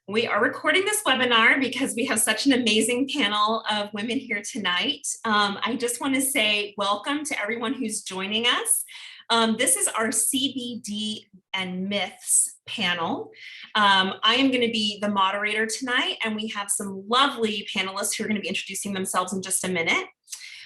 We are recording this webinar because we have such an amazing panel of women here tonight. I just want to say welcome to everyone who's joining us. This is our CBD and Myths panel. I am going to be the moderator tonight, and we have some lovely panelists who are going to be introducing themselves in just a minute.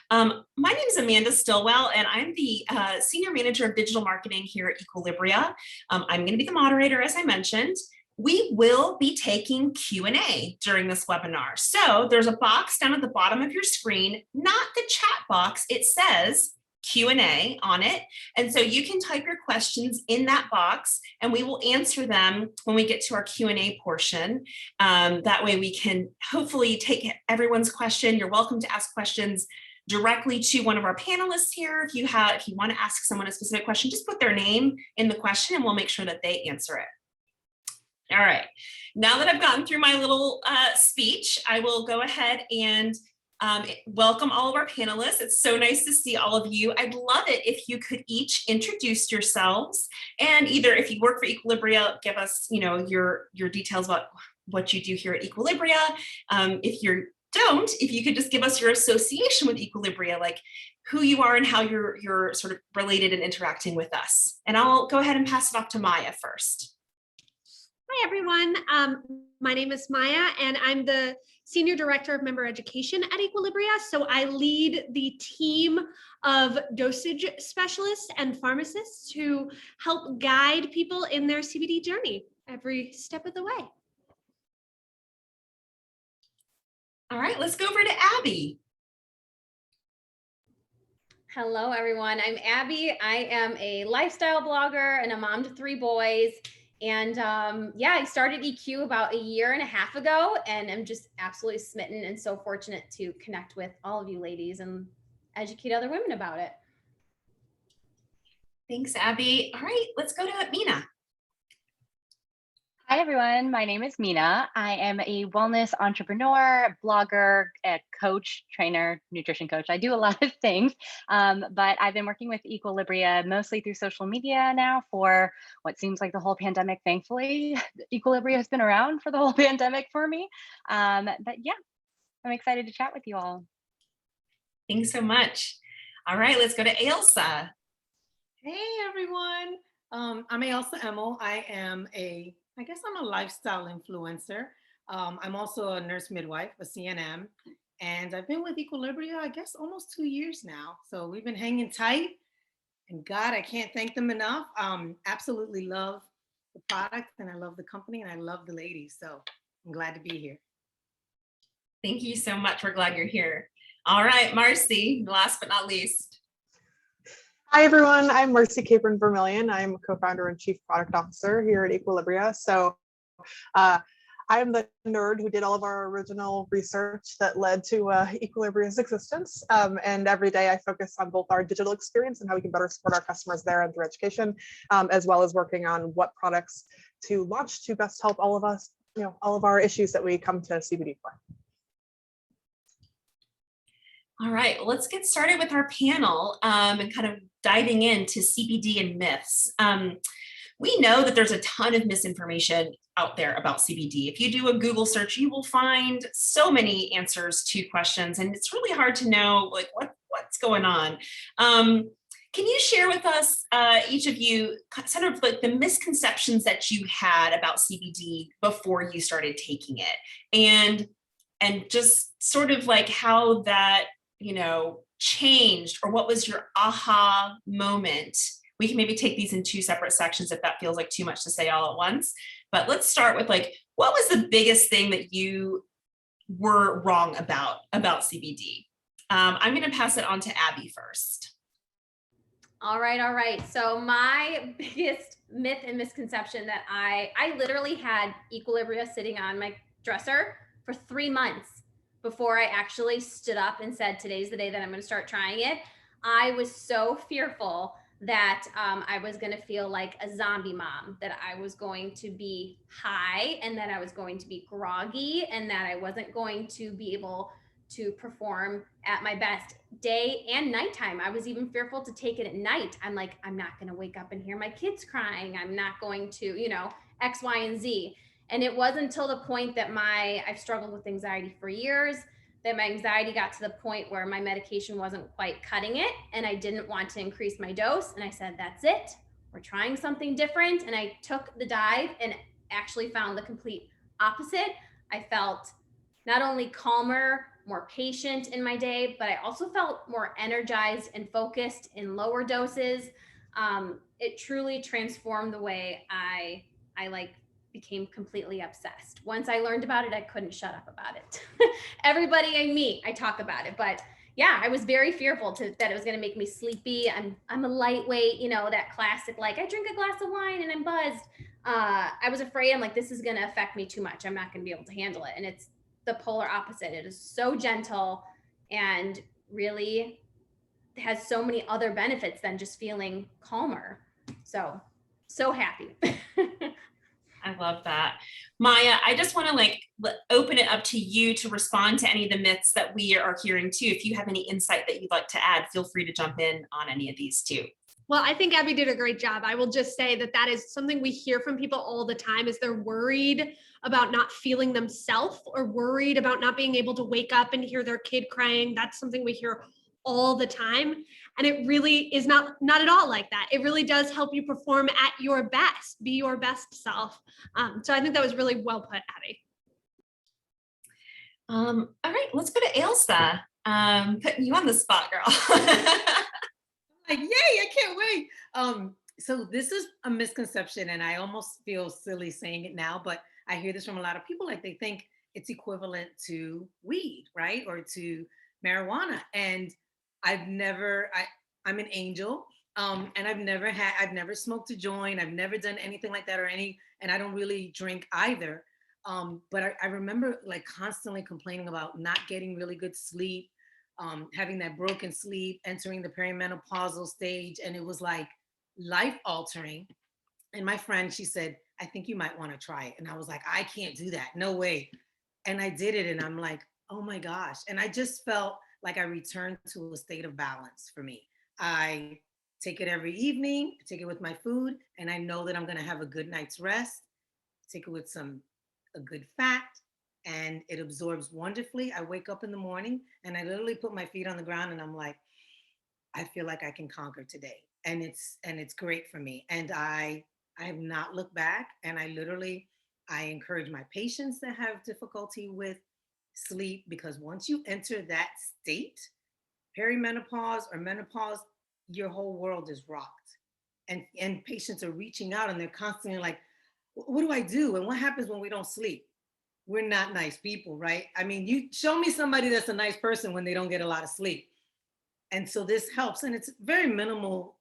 My name is Amanda Stilwell, and I'm the Senior Manager of Digital Marketing here at Equilibria. I'm going to be the moderator, as I mentioned. We will be taking Q&A during this webinar. So there's a box down at the bottom of your screen, not the chat box. It says Q&A on it. And so you can type your questions in that box, and we will answer them when we get to our Q&A portion. That way we can hopefully take everyone's question. You're welcome to ask questions directly to one of our panelists here. If you want to ask someone a specific question, just put their name in the question and we'll make sure that they answer it. All right, now that I've gotten through my little speech, I will go ahead and welcome all of our panelists. It's so nice to see all of you. I'd love it if you could each introduce yourselves, and either if you work for Equilibria, give us your details about what you do here at Equilibria. If you don't, if you could just give us your association with Equilibria, like who you are and how you're sort of related and interacting with us. And I'll go ahead and pass it off to Maia first. Hi, everyone. My name is Maia, and I'm the Senior Director of Member Education at Equilibria. So I lead the team of dosage specialists and pharmacists who help guide people in their CBD journey every step of the way. All right, let's go over to Abby. Hello, everyone. I'm Abby. I am a lifestyle blogger and a mom to 3 boys. And yeah, I started EQ about 1.5 years ago, and I'm just absolutely smitten and so fortunate to connect with all of you ladies and educate other women about it. Thanks, Abby. All right, let's go to Minna. Hi, everyone. My name is Minna. I am a wellness entrepreneur, blogger, a coach, trainer, nutrition coach. I do a lot of things, but I've been working with Equilibria mostly through social media now for what seems like the whole pandemic. Thankfully, Equilibria has been around for the whole pandemic for me. But yeah, I'm excited to chat with you all. Thanks so much. All right, let's go to Ailsa. Hey, everyone. I'm Ailsa Emmel. I guess I'm a lifestyle influencer. I'm also a nurse midwife, a CNM, and I've been with Equilibria, I guess, almost 2 years now. So we've been hanging tight, and God, I can't thank them enough. Absolutely love the product, and I love the company, and I love the ladies. So I'm glad to be here. Thank you so much. We're glad you're here. All right, Marcy, last but not least. Hi, everyone. I'm Marcy Capron-Vermillion. I'm a co-founder and chief product officer here at Equilibria. So I'm the nerd who did all of our original research that led to Equilibria's existence. And every day I focus on both our digital experience and how we can better support our customers there and through education, as well as working on what products to launch to best help all of us, all of our issues that we come to CBD for. All right, let's get started with our panel and kind of diving into CBD and myths. We know that there's a ton of misinformation out there about CBD. If you do a Google search, you will find so many answers to questions, and it's really hard to know like what's going on. Can you share with us, each of you, kind of like the misconceptions that you had about CBD before you started taking it, and just sort of like how that changed, or what was your aha moment? We can maybe take these in 2 separate sections if that feels like too much to say all at once. But let's start with like, what was the biggest thing that you were wrong about CBD? I'm going to pass it on to Abby first. All right. So my biggest myth and misconception that I literally had Equilibria sitting on my dresser for 3 months before I actually stood up and said, today's the day that I'm going to start trying it. I was so fearful that I was going to feel like a zombie mom, that I was going to be high, and that I was going to be groggy, and that I wasn't going to be able to perform at my best day and nighttime. I was even fearful to take it at night. I'm like, I'm not going to wake up and hear my kids crying. I'm not going to, X, Y, and Z. And it wasn't until the point that I've struggled with anxiety for years, that my anxiety got to the point where my medication wasn't quite cutting it and I didn't want to increase my dose. And I said, that's it. We're trying something different. And I took the dive and actually found the complete opposite. I felt not only calmer, more patient in my day, but I also felt more energized and focused in lower doses. It truly transformed the way I became completely obsessed. Once I learned about it, I couldn't shut up about it. Everybody I meet, I talk about it, but yeah, I was very fearful that it was going to make me sleepy. I'm a lightweight, that classic, like I drink a glass of wine and I'm buzzed. I was afraid, I'm like, this is going to affect me too much. I'm not going to be able to handle it. And it's the polar opposite. It is so gentle and really has so many other benefits than just feeling calmer. So happy. I love that. Maia, I just want to open it up to you to respond to any of the myths that we are hearing too. If you have any insight that you'd like to add, feel free to jump in on any of these too. Well, I think Abby did a great job. I will just say that is something we hear from people all the time, is they're worried about not feeling themselves or worried about not being able to wake up and hear their kid crying. That's something we hear all the time. And it really is not at all like that. It really does help you perform at your best, be your best self. So I think that was really well put, Abby. All right, let's go to Ailsa. Putting you on the spot, girl. Like, yay, I can't wait. So this is a misconception, and I almost feel silly saying it now, but I hear this from a lot of people. Like, they think it's equivalent to weed, right? Or to marijuana. And I'm an angel. And I've never smoked a joint. I've never done anything like that and I don't really drink either. But I remember constantly complaining about not getting really good sleep, having that broken sleep, entering the perimenopausal stage. And it was life altering. And my friend, she said, I think you might want to try it. And I was like, I can't do that. No way. And I did it. And I'm like, oh my gosh. And I just felt like I returned to a state of balance for me. I take it every evening, take it with my food, and I know that I'm going to have a good night's rest. Take it with a good fat, and it absorbs wonderfully. I wake up in the morning and I literally put my feet on the ground and I'm like, I feel like I can conquer today. And it's great for me. And I have not looked back. And I encourage my patients that have difficulty with sleep, because once you enter that state, perimenopause or menopause, your whole world is rocked. And patients are reaching out and they're constantly like, what do I do? And what happens when we don't sleep? We're not nice people, right? I mean, you show me somebody that's a nice person when they don't get a lot of sleep. And so this helps, and it's very minimal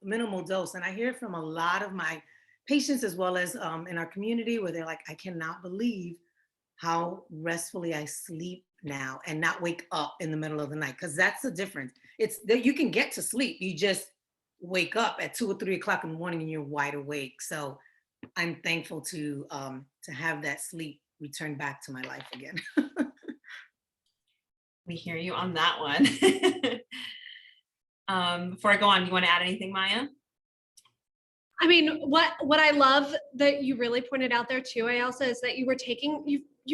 dose. And I hear from a lot of my patients, as well as in our community, where they're like, I cannot believe how restfully I sleep now and not wake up in the middle of the night. Because that's the difference. It's that you can get to sleep. You just wake up at 2 or 3 o'clock in the morning and you're wide awake. So I'm thankful to have that sleep return back to my life again. We hear you on that one. Before I go on, you want to add anything, Maia? I mean, what I love that you really pointed out there too, Ailsa, is that you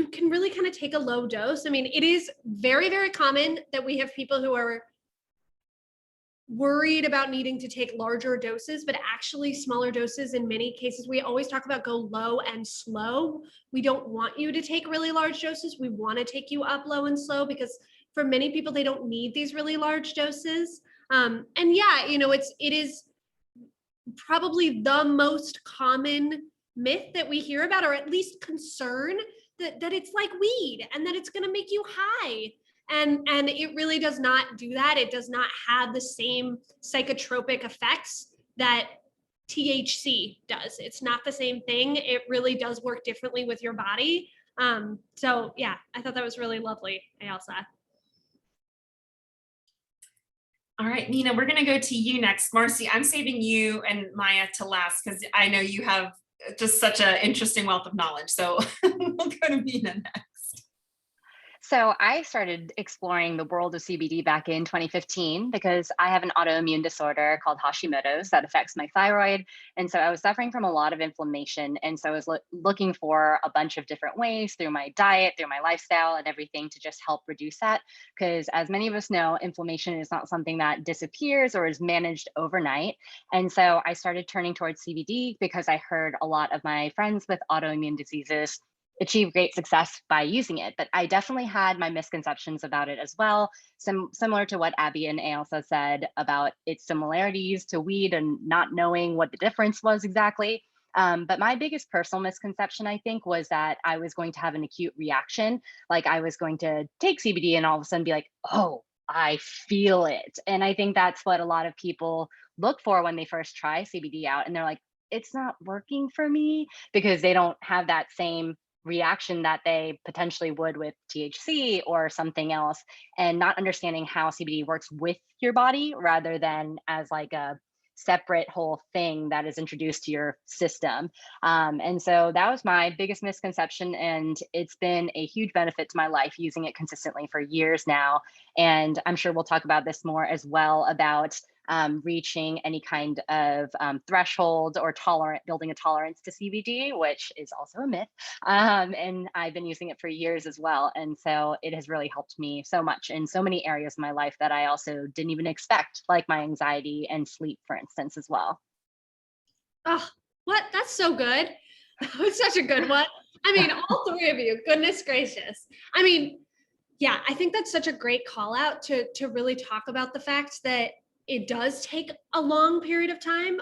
can really kind of take a low dose. I mean, it is very, very common that we have people who are worried about needing to take larger doses, but actually smaller doses in many cases. We always talk about go low and slow. We don't want you to take really large doses. We want to take you up low and slow, because for many people, they don't need these really large doses. And yeah, it is probably the most common myth that we hear about, or at least concern that it's like weed and that it's going to make you high. And it really does not do that. It does not have the same psychotropic effects that THC does. It's not the same thing. It really does work differently with your body. So yeah, I thought that was really lovely, Ailsa. All right, Minna, we're going to go to you next. Marcy, I'm saving you and Maia to last because I know you have just such an interesting wealth of knowledge. So we'll go to Minna next. So I started exploring the world of CBD back in 2015 because I have an autoimmune disorder called Hashimoto's that affects my thyroid. And so I was suffering from a lot of inflammation. And so I was looking for a bunch of different ways through my diet, through my lifestyle and everything to just help reduce that. Because as many of us know, inflammation is not something that disappears or is managed overnight. And so I started turning towards CBD because I heard a lot of my friends with autoimmune diseases achieve great success by using it. But I definitely had my misconceptions about it as well. Similar to what Abby and Ailsa said about its similarities to weed and not knowing what the difference was exactly. But my biggest personal misconception, I think, was that I was going to have an acute reaction. Like I was going to take CBD and all of a sudden be like, oh, I feel it. And I think that's what a lot of people look for when they first try CBD out. And they're like, it's not working for me because they don't have that same reaction that they potentially would with THC or something else, and not understanding how CBD works with your body rather than as like a separate whole thing that is introduced to your system. And so that was my biggest misconception. And it's been a huge benefit to my life using it consistently for years now. And I'm sure we'll talk about this more as well about reaching any kind of threshold or building a tolerance to CBD, which is also a myth. And I've been using it for years as well. And so it has really helped me so much in so many areas of my life that I also didn't even expect, like my anxiety and sleep, for instance, as well. Oh, what? That's so good. That was such a good one. I mean, all three of you, goodness gracious. I mean, yeah, I think that's such a great call out to really talk about the fact that it does take a long period of time.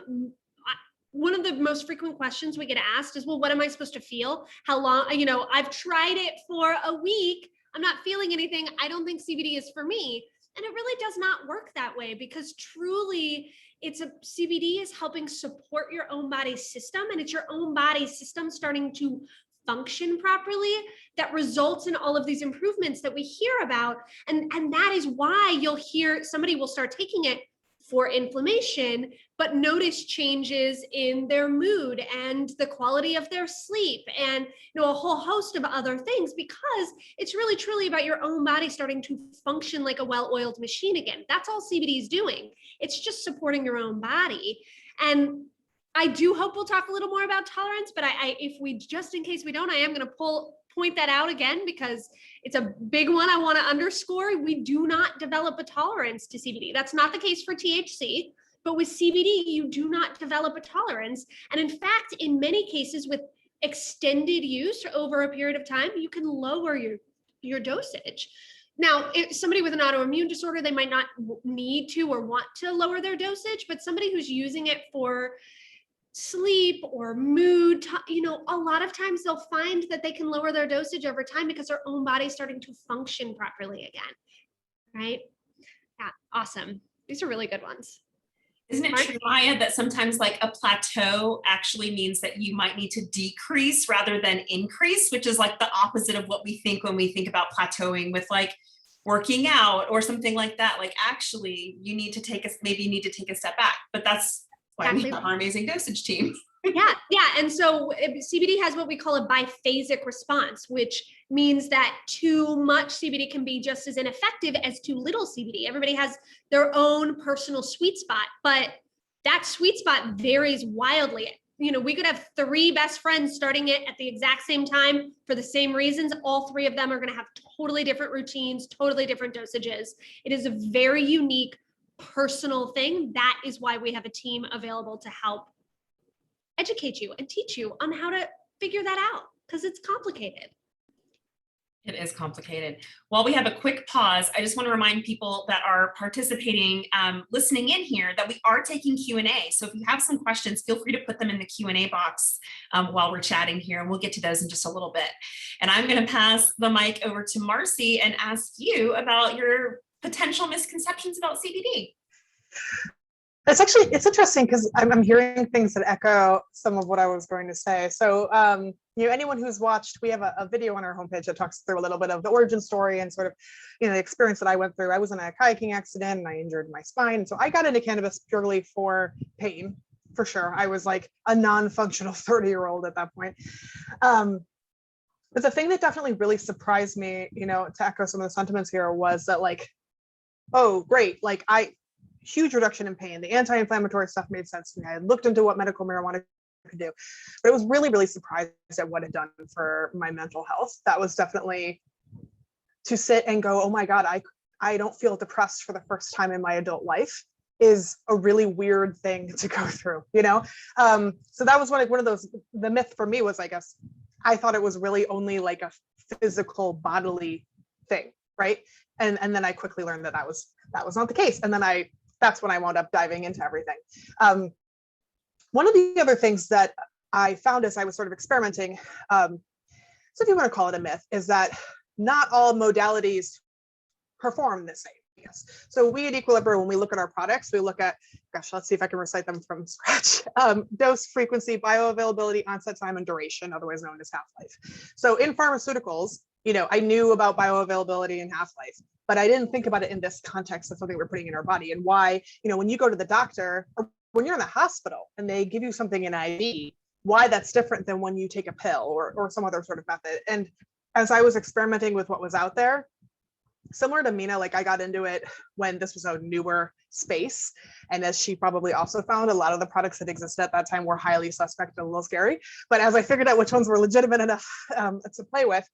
One of the most frequent questions we get asked is, well, what am I supposed to feel? How long, I've tried it for a week. I'm not feeling anything. I don't think CBD is for me. And it really does not work that way, because truly CBD is helping support your own body system, and it's your own body system starting to function properly that results in all of these improvements that we hear about. And that is why you'll hear somebody will start taking it for inflammation, but notice changes in their mood and the quality of their sleep and a whole host of other things, because it's really truly about your own body starting to function like a well-oiled machine again. That's all CBD is doing. It's just supporting your own body. And I do hope we'll talk a little more about tolerance, but just in case we don't, I am going to point that out again, because it's a big one I want to underscore. We do not develop a tolerance to CBD. That's not the case for THC, but with CBD, you do not develop a tolerance. And in fact, in many cases with extended use over a period of time, you can lower your dosage. Now, if somebody with an autoimmune disorder, they might not need to or want to lower their dosage, but somebody who's using it for sleep or mood, a lot of times they'll find that they can lower their dosage over time because their own body's starting to function properly again, right? Yeah, awesome. These are really good ones. Isn't it true, Maia, that sometimes like a plateau actually means that you might need to decrease rather than increase, which is like the opposite of what we think when we think about plateauing with like working out or something like that. Like actually you need to take a step back, but that's why we have our amazing dosage team. Yeah. And so CBD has what we call a biphasic response, which means that too much CBD can be just as ineffective as too little CBD. Everybody has their own personal sweet spot, but that sweet spot varies wildly. We could have 3 best friends starting it at the exact same time for the same reasons. All 3 of them are going to have totally different routines, totally different dosages. It is a very unique personal thing. That is why we have a team available to help educate you and teach you on how to figure that out, because it's complicated. It is complicated. While we have a quick pause, I just want to remind people that are participating, listening in here, that we are taking Q&A. So if you have some questions, feel free to put them in the Q&A box while we're chatting here, and we'll get to those in just a little bit. And I'm going to pass the mic over to Marcy and ask you about your potential misconceptions about CBD. It's interesting because I'm hearing things that echo some of what I was going to say. So, anyone who's watched, we have a video on our homepage that talks through a little bit of the origin story and sort of, the experience that I went through. I was in a kayaking accident and I injured my spine. So I got into cannabis purely for pain, for sure. I was like a non-functional 30-year-old at that point. But the thing that definitely really surprised me, to echo some of the sentiments here, was that like, oh, great, like huge reduction in pain. The anti-inflammatory stuff made sense to me. I looked into what medical marijuana could do, but it was really, really surprised at what it done for my mental health. That was definitely to sit and go, oh my God, I don't feel depressed for the first time in my adult life is a really weird thing to go through, So that was one of those, the myth for me was, I guess, I thought it was really only like a physical bodily thing, right? And then I quickly learned that was not the case. And then that's when I wound up diving into everything. One of the other things that I found as I was sort of experimenting, so if you want to call it a myth, is that not all modalities perform the same. Yes. So we at Equilibria, when we look at our products, we look at, let's see if I can recite them from scratch. Dose, frequency, bioavailability, onset time, and duration, otherwise known as half-life. So in pharmaceuticals, I knew about bioavailability and half-life, but I didn't think about it in this context of something we're putting in our body, and why, when you go to the doctor or when you're in the hospital and they give you something in IV, why that's different than when you take a pill or some other sort of method. And as I was experimenting with what was out there, similar to Minna, like I got into it when this was a newer space. And as she probably also found, a lot of the products that existed at that time were highly suspect and a little scary. But as I figured out which ones were legitimate enough to play with,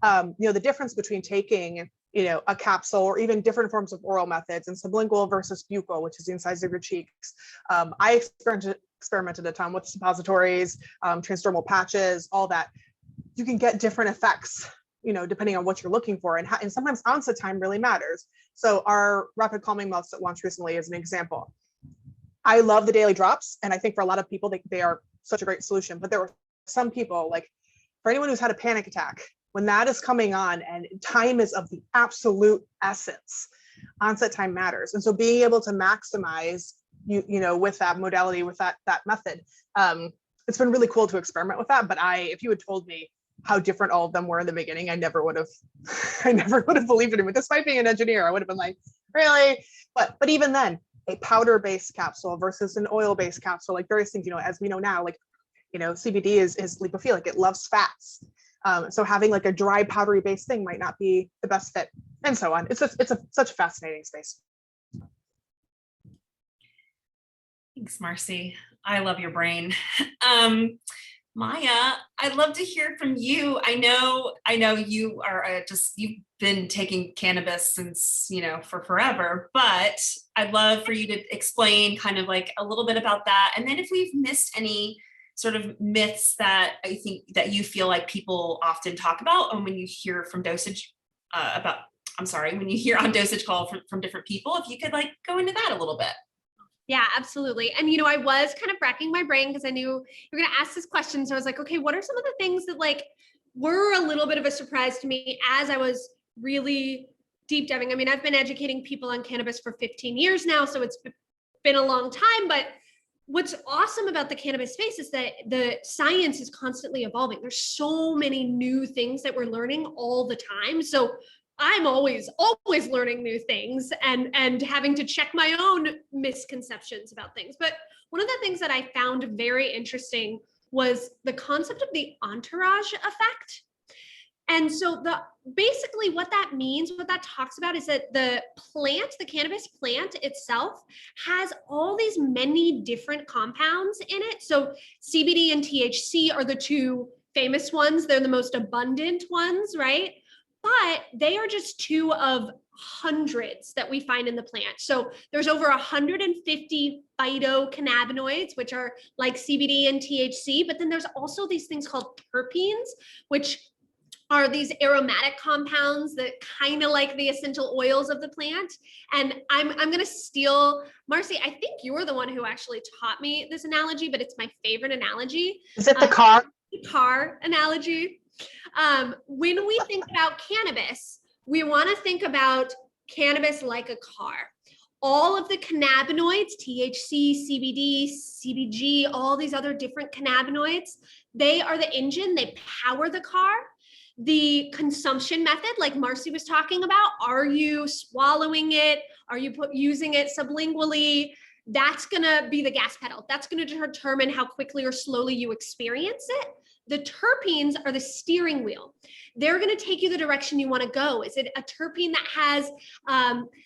the difference between taking, a capsule or even different forms of oral methods, and sublingual versus buccal, which is the insides of your cheeks. I experimented a ton with suppositories, transdermal patches, all that. You can get different effects depending on what you're looking for, and sometimes onset time really matters. So our rapid calming melts that launched recently is an example. I love the daily drops, and I think for a lot of people, they are such a great solution, but there were some people, like for anyone who's had a panic attack, when that is coming on and time is of the absolute essence, onset time matters. And so being able to maximize, with that modality, with that method, it's been really cool to experiment with that. But if you had told me how different all of them were in the beginning, I never would have believed it. But despite being an engineer, I would have been like, really? But even then, a powder-based capsule versus an oil-based capsule, like various things, as we know now, like, CBD is lipophilic, it loves fats. So having like a dry powdery based thing might not be the best fit, and so on. It's such a fascinating space. Thanks, Marcy. I love your brain. Maya, I'd love to hear from you. I know you are you've been taking cannabis since, for forever, but I'd love for you to explain kind of like a little bit about that. And then if we've missed any sort of myths that I think that you feel like people often talk about, and when you hear from dosage when you hear on dosage call from different people, if you could like go into that a little bit. Yeah, absolutely. And, I was kind of racking my brain because I knew you were going to ask this question. So I was like, okay, what are some of the things that like were a little bit of a surprise to me as I was really deep diving? I mean, I've been educating people on cannabis for 15 years now, so it's been a long time, but what's awesome about the cannabis space is that the science is constantly evolving. There's so many new things that we're learning all the time. So I'm always learning new things and having to check my own misconceptions about things. But one of the things that I found very interesting was the concept of the entourage effect. And so basically what that means, what that talks about is that the cannabis plant itself has all these many different compounds in it. So CBD and THC are the two famous ones. They're the most abundant ones, right? But they are just two of hundreds that we find in the plant. So there's over 150 phytocannabinoids, which are like CBD and THC, but then there's also these things called terpenes, which are these aromatic compounds that kind of like the essential oils of the plant. And I'm going to steal, Marcy, I think you were the one who actually taught me this analogy, but it's my favorite analogy. Is it the car? Car analogy. When we think about cannabis, we want to think about cannabis like a car. All of the cannabinoids, THC, CBD, CBG, all these other different cannabinoids, they are the engine, they power the car. The consumption method, like Marcy was talking about, are you swallowing it? Are you using it sublingually? That's going to be the gas pedal. That's going to determine how quickly or slowly you experience it. The terpenes are the steering wheel. They're going to take you the direction you want to go. Is it a terpene that has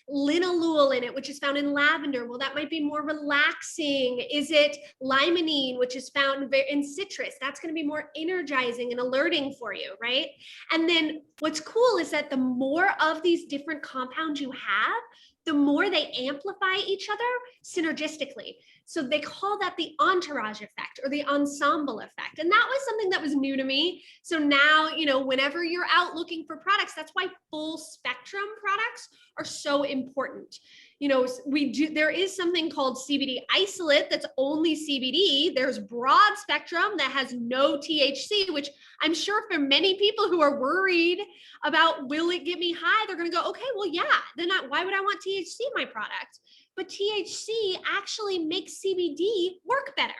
linalool in it, which is found in lavender? Well, that might be more relaxing. Is it limonene, which is found in citrus? That's going to be more energizing and alerting for you, right? And then what's cool is that the more of these different compounds you have, the more they amplify each other synergistically. So they call that the entourage effect or the ensemble effect. And that was something that was new to me. So now, whenever you're out looking for products, that's why full spectrum products are so important. There is something called CBD isolate that's only CBD. There's broad spectrum that has no THC, which I'm sure for many people who are worried about, will it get me high? They're going to go, okay, well, yeah, then why would I want THC in my product? But THC actually makes CBD work better.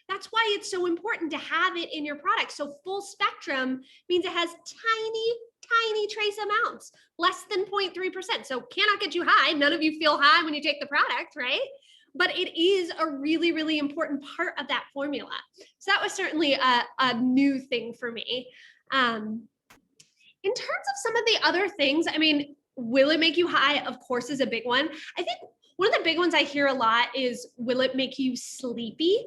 That's why it's so important to have it in your product. So full spectrum means it has tiny trace amounts, less than 0.3%. So cannot get you high. None of you feel high when you take the product, right? But it is a really, really important part of that formula. So that was certainly a new thing for me. In terms of some of the other things, will it make you high? Of course, is a big one. I think one of the big ones I hear a lot is, will it make you sleepy?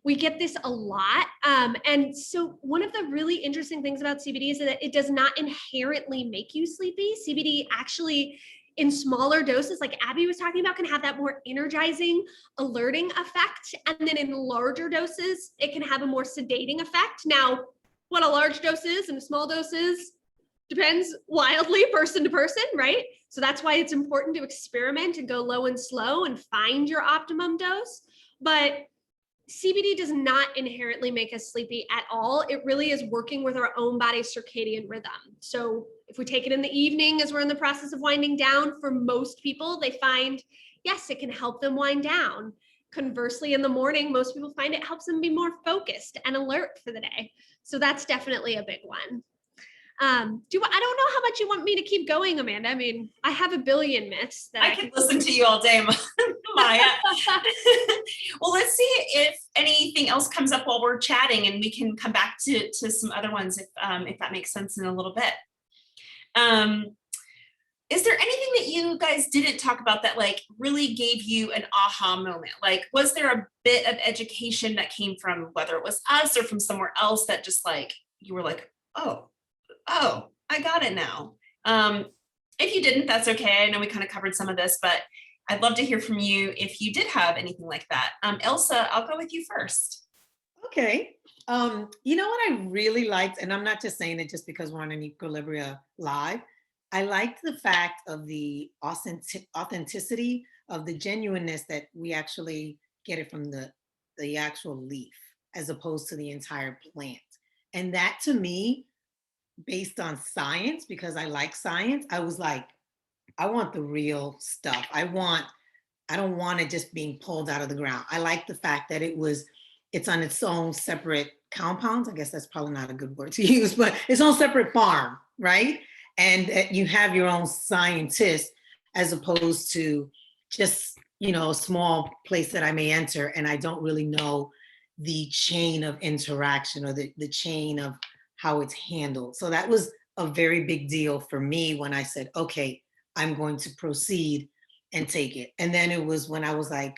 We get this a lot. And so one of the really interesting things about CBD is that it does not inherently make you sleepy. CBD actually, in smaller doses, like Abby was talking about, can have that more energizing, alerting effect. And then in larger doses, it can have a more sedating effect. Now, what a large dose is and a small dose is depends wildly person to person, right? So that's why it's important to experiment and go low and slow and find your optimum dose. But CBD does not inherently make us sleepy at all. It really is working with our own body's circadian rhythm. So if we take it in the evening as we're in the process of winding down, for most people, they find, yes, it can help them wind down. Conversely, in the morning, most people find it helps them be more focused and alert for the day. So that's definitely a big one. I don't know how much you want me to keep going, Amanda. I have a billion myths that I could listen to you all day, Maya. Well, let's see if anything else comes up while we're chatting, and we can come back to some other ones if that makes sense in a little bit. Is there anything that you guys didn't talk about that really gave you an aha moment? Was there a bit of education that came from, whether it was us or from somewhere else, that just you were like, oh, I got it now. If you didn't, that's okay. I know we kind of covered some of this, but I'd love to hear from you if you did have anything like that. Ailsa, I'll go with you first. Okay. You know what I really liked, and I'm not just saying it just because we're on an Equilibria live, I liked the fact of the authenticity of the genuineness that we actually get it from the actual leaf as opposed to the entire plant. And that, to me, based on science, because I like science, I was like, I want the real stuff. I don't want it just being pulled out of the ground. I like the fact that it's on its own separate compounds. I guess that's probably not a good word to use, but it's on separate farm, right? And you have your own scientist, as opposed to just, a small place that I may enter and I don't really know the chain of interaction or the chain of how it's handled. So that was a very big deal for me when I said, okay, I'm going to proceed and take it. And then it was when I was like,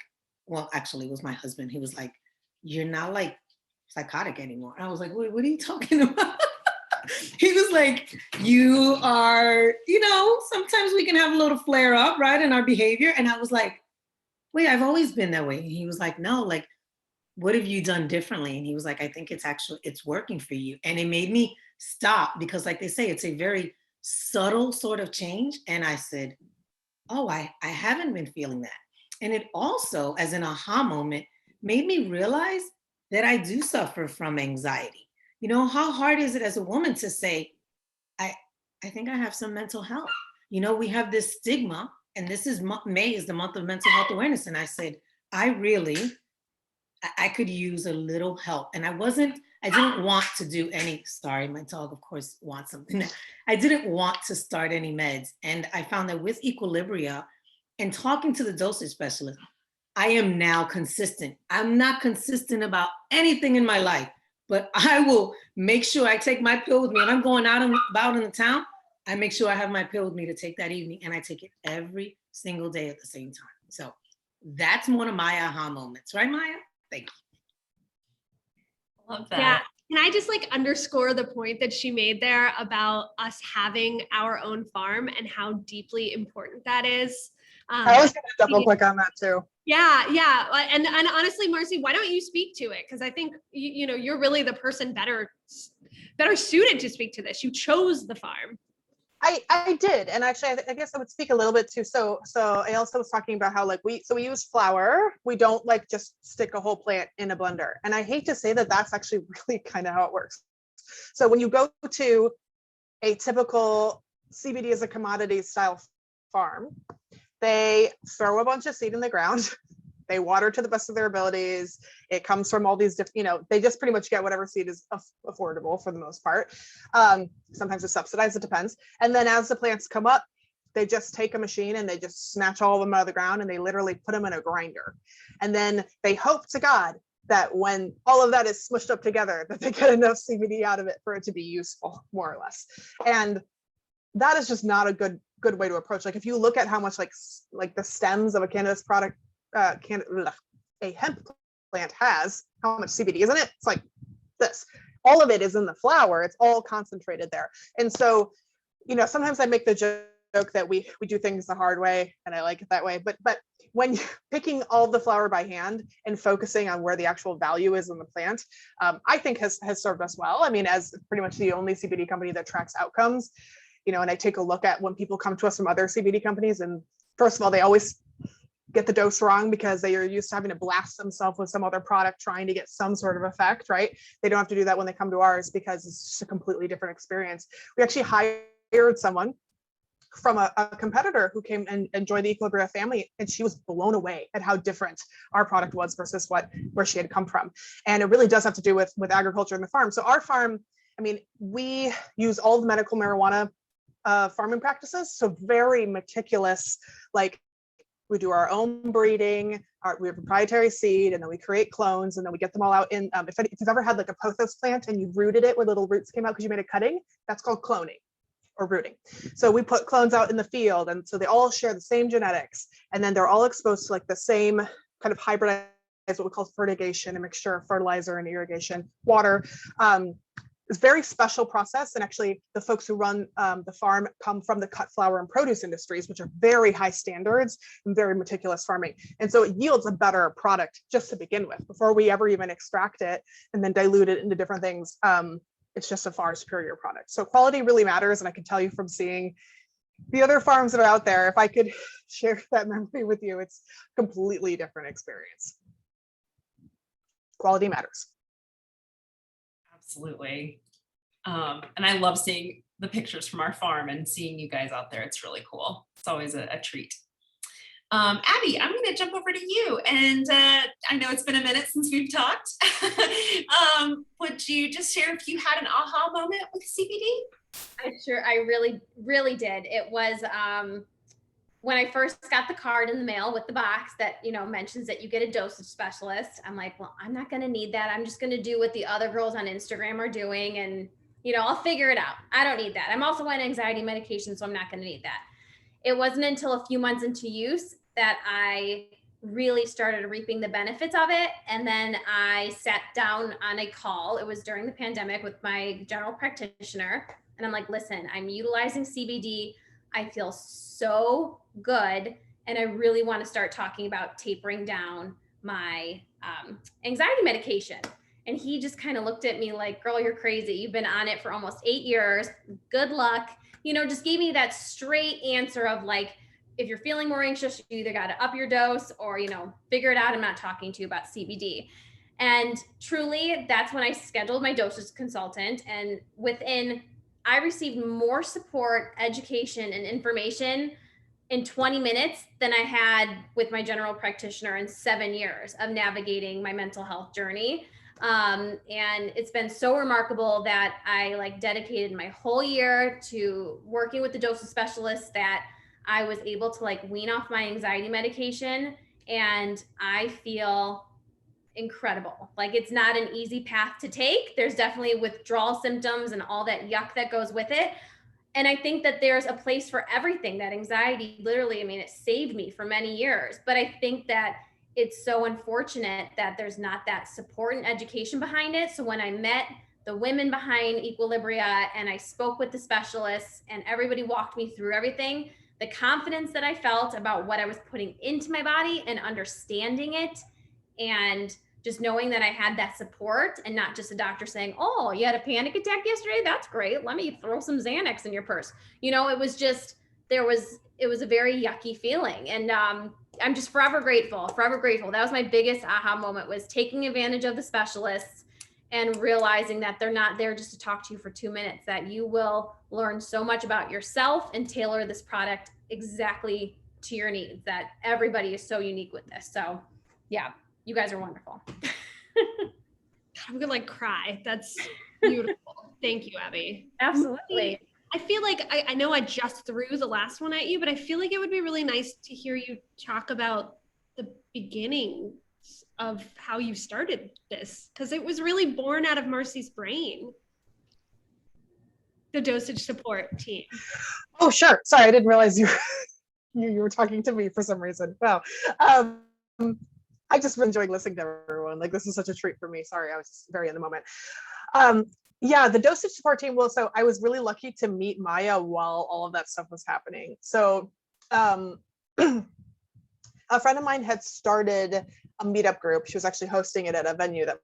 well, actually it was my husband. He was like, you're not psychotic anymore. And I was like, what are you talking about? He was like, you are, sometimes we can have a little flare up, right, in our behavior. And I was like, wait, I've always been that way. And he was like, no, what have you done differently? And he was like, I think it's working for you. And it made me stop, because like they say, it's a very subtle sort of change. And I said, oh, I haven't been feeling that. And it also, as an aha moment, made me realize that I do suffer from anxiety. How hard is it as a woman to say, I think I have some mental health? We have this stigma, and this is May is the month of mental health awareness. And I said, I could use a little help. And I didn't want to do any, sorry, my dog, of course, wants something. I didn't want to start any meds. And I found that with Equilibria and talking to the dosage specialist, I am now consistent. I'm not consistent about anything in my life, but I will make sure I take my pill with me. When I'm going out and about in the town, I make sure I have my pill with me to take that evening, and I take it every single day at the same time. So that's one of my aha moments, right, Maya? Thank you. Love that. Yeah. Can I just like underscore the point that she made there about us having our own farm and how deeply important that is? I was going to double click on that too. Yeah. And honestly, Marcy, why don't you speak to it? Because I think, you know, you're really the person better suited to speak to this. You chose the farm. I did, and actually, I guess I would speak a little bit too. So Ailsa was talking about how like we use flour. We don't like just stick a whole plant in a blender, and I hate to say that that's actually really kind of how it works. So when you go to a typical CBD as a commodity style farm, they throw a bunch of seed in the ground. They water to the best of their abilities. It comes from all these different, you know, they just pretty much get whatever seed is affordable for the most part. Sometimes it's subsidized, it depends. And then as the plants come up, they just take a machine and they just snatch all of them out of the ground and they literally put them in a grinder. And then they hope to God that when all of that is smushed up together, that they get enough CBD out of it for it to be useful, more or less. And that is just not a good way to approach. Like if you look at how much like the stems of a cannabis product, a hemp plant has, how much CBD is in it? It's like this. All of it is in the flower. It's all concentrated there. And so, you know, sometimes I make the joke that we do things the hard way, and I like it that way. But when you're picking all the flower by hand and focusing on where the actual value is in the plant, I think has served us well. I mean, as pretty much the only CBD company that tracks outcomes, you know, and I take a look at when people come to us from other CBD companies, and first of all, they always get the dose wrong because they are used to having to blast themselves with some other product trying to get some sort of effect, right? They don't have to do that when they come to ours because it's just a completely different experience. We actually hired someone from a competitor who came and joined the Equilibria family, and she was blown away at how different our product was versus where she had come from. And it really does have to do with agriculture and the farm. So our farm, I mean, we use all the medical marijuana farming practices, so very meticulous, like we do our own breeding, we have proprietary seed, and then we create clones, and then we get them all out in, if you've ever had like a pothos plant and you rooted it where little roots came out because you made a cutting, that's called cloning or rooting. So we put clones out in the field, and so they all share the same genetics, and then they're all exposed to like the same kind of hybridized, what we call fertigation, a mixture of fertilizer and irrigation, water. It's a very special process, and actually the folks who run the farm come from the cut flower and produce industries, which are very high standards and very meticulous farming. And so it yields a better product just to begin with before we ever even extract it and then dilute it into different things. It's just a far superior product. So quality really matters, and I can tell you from seeing the other farms that are out there, if I could share that memory with you, it's a completely different experience. Quality matters. Absolutely. And I love seeing the pictures from our farm and seeing you guys out there. It's really cool. It's always a treat. Abby, I'm going to jump over to you. And I know it's been a minute since we've talked. Would you just share if you had an aha moment with CBD? I really, really did. It was when I first got the card in the mail with the box that, you know, mentions that you get a dosage specialist. I'm like, well, I'm not going to need that. I'm just going to do what the other girls on Instagram are doing. And, you know, I'll figure it out. I don't need that. I'm also on anxiety medication, so I'm not going to need that. It wasn't until a few months into use that I really started reaping the benefits of it. And then I sat down on a call. It was during the pandemic with my general practitioner. And I'm like, listen, I'm utilizing CBD. I feel so good. And I really want to start talking about tapering down my anxiety medication. And he just kind of looked at me like, girl, you're crazy. You've been on it for almost 8 years. Good luck. You know, just gave me that straight answer of like, if you're feeling more anxious, you either got to up your dose or, you know, figure it out. I'm not talking to you about CBD. And truly, that's when I scheduled my dosage consultant. And I received more support, education, and information in 20 minutes than I had with my general practitioner in 7 years of navigating my mental health journey. And it's been so remarkable that I like dedicated my whole year to working with the dosage specialist that I was able to like wean off my anxiety medication. And I feel incredible. Like, it's not an easy path to take. There's definitely withdrawal symptoms and all that yuck that goes with it. And I think that there's a place for everything. That anxiety, literally, I mean, it saved me for many years. But I think that it's so unfortunate that there's not that support and education behind it. So when I met the women behind Equilibria and I spoke with the specialists and everybody walked me through everything, the confidence that I felt about what I was putting into my body and understanding it, and just knowing that I had that support and not just a doctor saying, oh, you had a panic attack yesterday? That's great. Let me throw some Xanax in your purse. You know, it was just, it was a very yucky feeling. And I'm just forever grateful, forever grateful. That was my biggest aha moment, was taking advantage of the specialists and realizing that they're not there just to talk to you for 2 minutes, that you will learn so much about yourself and tailor this product exactly to your needs, that everybody is so unique with this. So yeah, you guys are wonderful. I'm gonna like cry. That's beautiful. Thank you, Abby. Absolutely. I feel like I know I just threw the last one at you, but I feel like it would be really nice to hear you talk about the beginnings of how you started this, because it was really born out of Marcy's brain. The dosage support team. Oh, sure. Sorry, I didn't realize you were talking to me for some reason. Wow. I just really enjoyed listening to everyone. Like, this is such a treat for me. Sorry, I was just very in the moment. Yeah, the dosage support team. Well, so I was really lucky to meet Maia while all of that stuff was happening. So a friend of mine had started a meetup group. She was actually hosting it at a venue that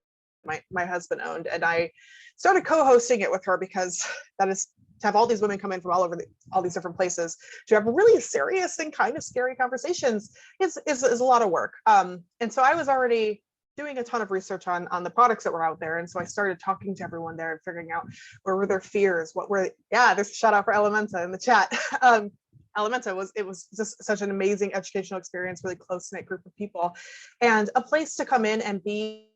my husband owned. And I started co-hosting it with her because that is, to have all these women come in from all over all these different places to have really serious and kind of scary conversations is a lot of work. And so I was already doing a ton of research on the products that were out there. And so I started talking to everyone there and figuring out where were their fears, there's a shout out for Elementa in the chat. Elementa was just such an amazing educational experience, really close-knit group of people, and a place to come in and be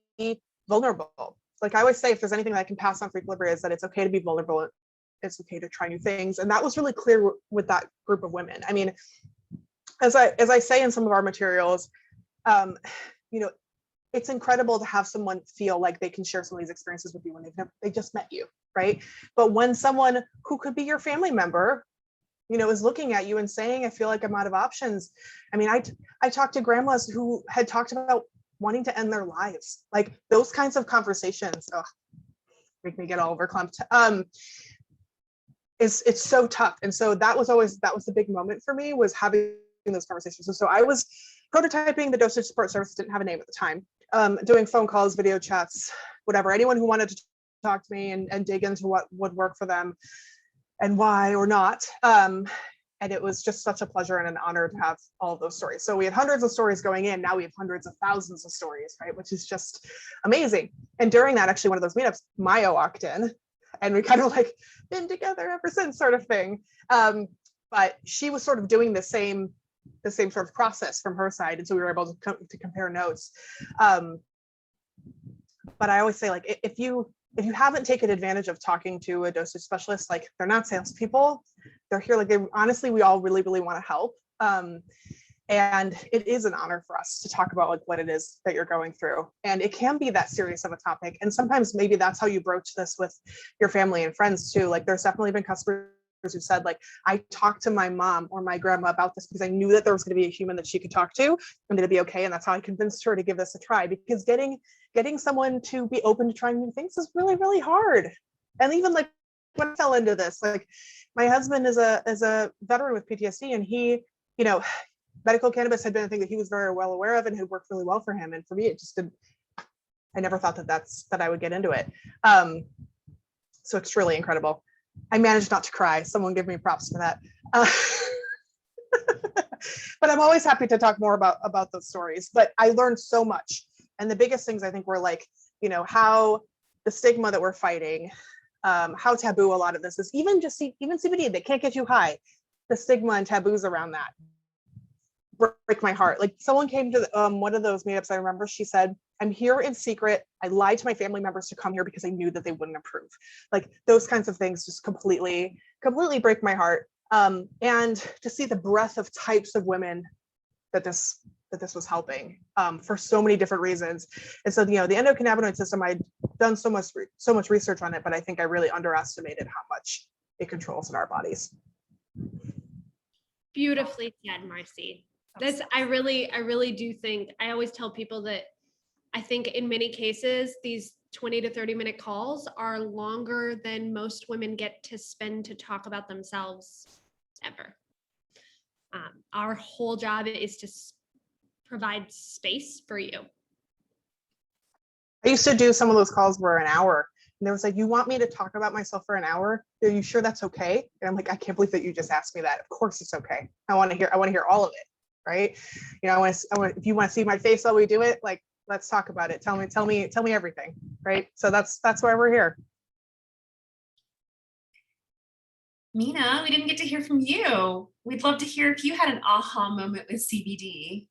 vulnerable. Like I always say, if there's anything that I can pass on for Equilibria, is that it's okay to be vulnerable. It's okay to try new things. And that was really clear with that group of women. I mean, as I say in some of our materials, you know, it's incredible to have someone feel like they can share some of these experiences with you when they just met you, right? But when someone who could be your family member, you know, is looking at you and saying, I feel like I'm out of options. I mean, I talked to grandmas who had talked about wanting to end their lives. Like those kinds of conversations, make me get all overclumped. It's so tough. And so that was the big moment for me, was having those conversations. And so I was prototyping the dosage support service, didn't have a name at the time, doing phone calls, video chats, whatever, anyone who wanted to talk to me and dig into what would work for them and why or not. And it was just such a pleasure and an honor to have all of those stories. So we had hundreds of stories going in, now we have hundreds of thousands of stories, right? Which is just amazing. And during that, actually one of those meetups, Maia walked in, and we kind of like been together ever since, sort of thing. But she was sort of doing the same sort of process from her side, and so we were able to compare notes. But I always say, like, if you haven't taken advantage of talking to a dosage specialist, like, they're not salespeople, they're here, like, we all really, really want to help. And it is an honor for us to talk about like what it is that you're going through. And it can be that serious of a topic. And sometimes maybe that's how you broach this with your family and friends too. Like there's definitely been customers who said, like, I talked to my mom or my grandma about this because I knew that there was going to be a human that she could talk to and it'd be okay. And that's how I convinced her to give this a try, because getting someone to be open to trying new things is really, really hard. And even like when I fell into this, like my husband is a veteran with PTSD, and he, you know, medical cannabis had been a thing that he was very well aware of and had worked really well for him. And for me, it just didn't, I never thought that I would get into it. So it's really incredible. I managed not to cry. Someone give me props for that. But I'm always happy to talk more about those stories. But I learned so much. And the biggest things I think were like, you know, how the stigma that we're fighting, how taboo a lot of this is, even CBD, they can't get you high. The stigma and taboos around that break my heart. Like someone came to one of those meetups, I remember, she said, I'm here in secret. I lied to my family members to come here because I knew that they wouldn't approve. Like those kinds of things just completely break my heart. And to see the breadth of types of women that this that this was helping for so many different reasons. And so, the endocannabinoid system, I'd done so much research on it, but I think I really underestimated how much it controls in our bodies. Beautifully said, Marcy. I really do think, I always tell people that I think in many cases, these 20 to 30 minute calls are longer than most women get to spend to talk about themselves ever. Our whole job is to provide space for you. I used to do some of those calls were an hour, and they was like, "You want me to talk about myself for an hour? Are you sure that's okay?" And I'm like, "I can't believe that you just asked me that. Of course it's okay. I want to hear all of it, right? If you want to see my face while we do it, like, let's talk about it. Tell me everything, right?" So that's why we're here. Minna, we didn't get to hear from you. We'd love to hear if you had an aha moment with CBD.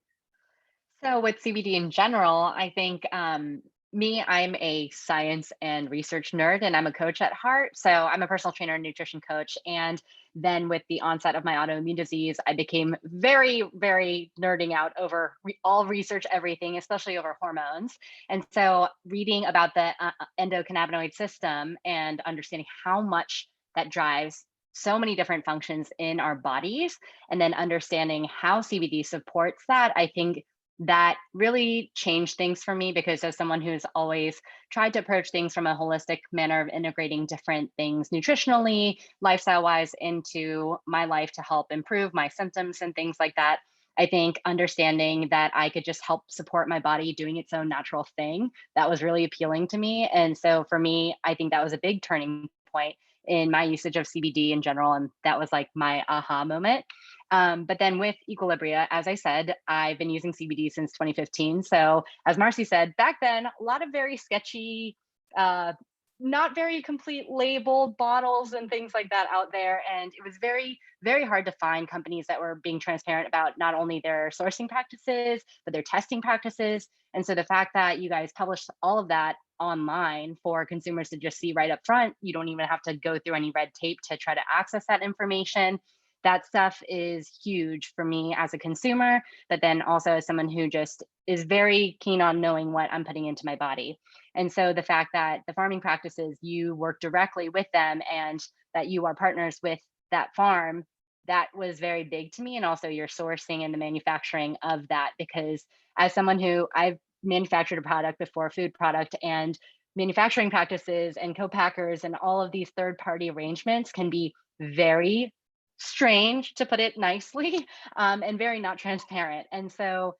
So with CBD in general, I think I'm a science and research nerd, and I'm a coach at heart. So I'm a personal trainer and nutrition coach. And then with the onset of my autoimmune disease, I became very, very nerding out over all research, everything, especially over hormones. And so reading about the endocannabinoid system and understanding how much that drives so many different functions in our bodies, and then understanding how CBD supports that, I think that really changed things for me, because as someone who's always tried to approach things from a holistic manner of integrating different things nutritionally, lifestyle wise into my life to help improve my symptoms and things like that, I think understanding that I could just help support my body doing its own natural thing, that was really appealing to me. And so for me, I think that was a big turning point in my usage of CBD in general. And that was like my aha moment. But then with Equilibria, as I said, I've been using CBD since 2015. So as Marcy said, back then, a lot of very sketchy, not very complete labeled bottles and things like that out there. And it was very, very hard to find companies that were being transparent about not only their sourcing practices, but their testing practices. And so the fact that you guys published all of that online for consumers to just see right up front, you don't even have to go through any red tape to try to access that information. That stuff is huge for me as a consumer, but then also as someone who just is very keen on knowing what I'm putting into my body. And so the fact that the farming practices, you work directly with them and that you are partners with that farm, that was very big to me. And also your sourcing and the manufacturing of that, because as someone who I've manufactured a product before, food product, and manufacturing practices and co-packers and all of these third-party arrangements can be very strange, to put it nicely, and very not transparent. And so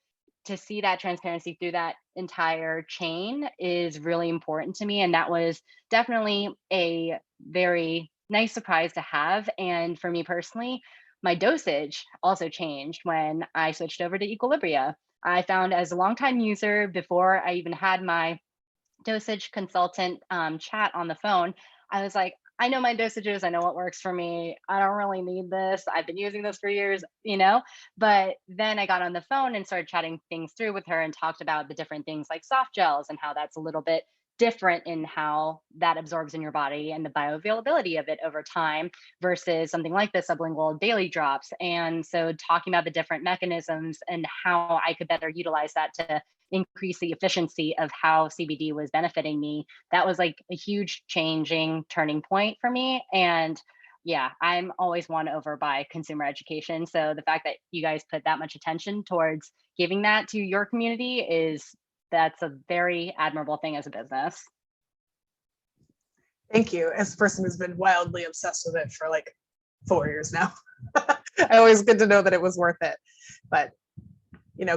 to see that transparency through that entire chain is really important to me. And that was definitely a very nice surprise to have. And for me personally, my dosage also changed when I switched over to Equilibria. I found, as a longtime user, before I even had my dosage consultant chat on the phone, I was like, I know my dosages, I know what works for me. I don't really need this. I've been using this for years, But then I got on the phone and started chatting things through with her and talked about the different things like soft gels and how that's a little bit different in how that absorbs in your body and the bioavailability of it over time versus something like the sublingual daily drops. And so talking about the different mechanisms and how I could better utilize that to increase the efficiency of how CBD was benefiting me, that was like a huge changing turning point for me. And yeah, I'm always won over by consumer education. So the fact that you guys put that much attention towards giving that to your community that's a very admirable thing as a business. Thank you. As a person who's been wildly obsessed with it for like 4 years now, always good to know that it was worth it. But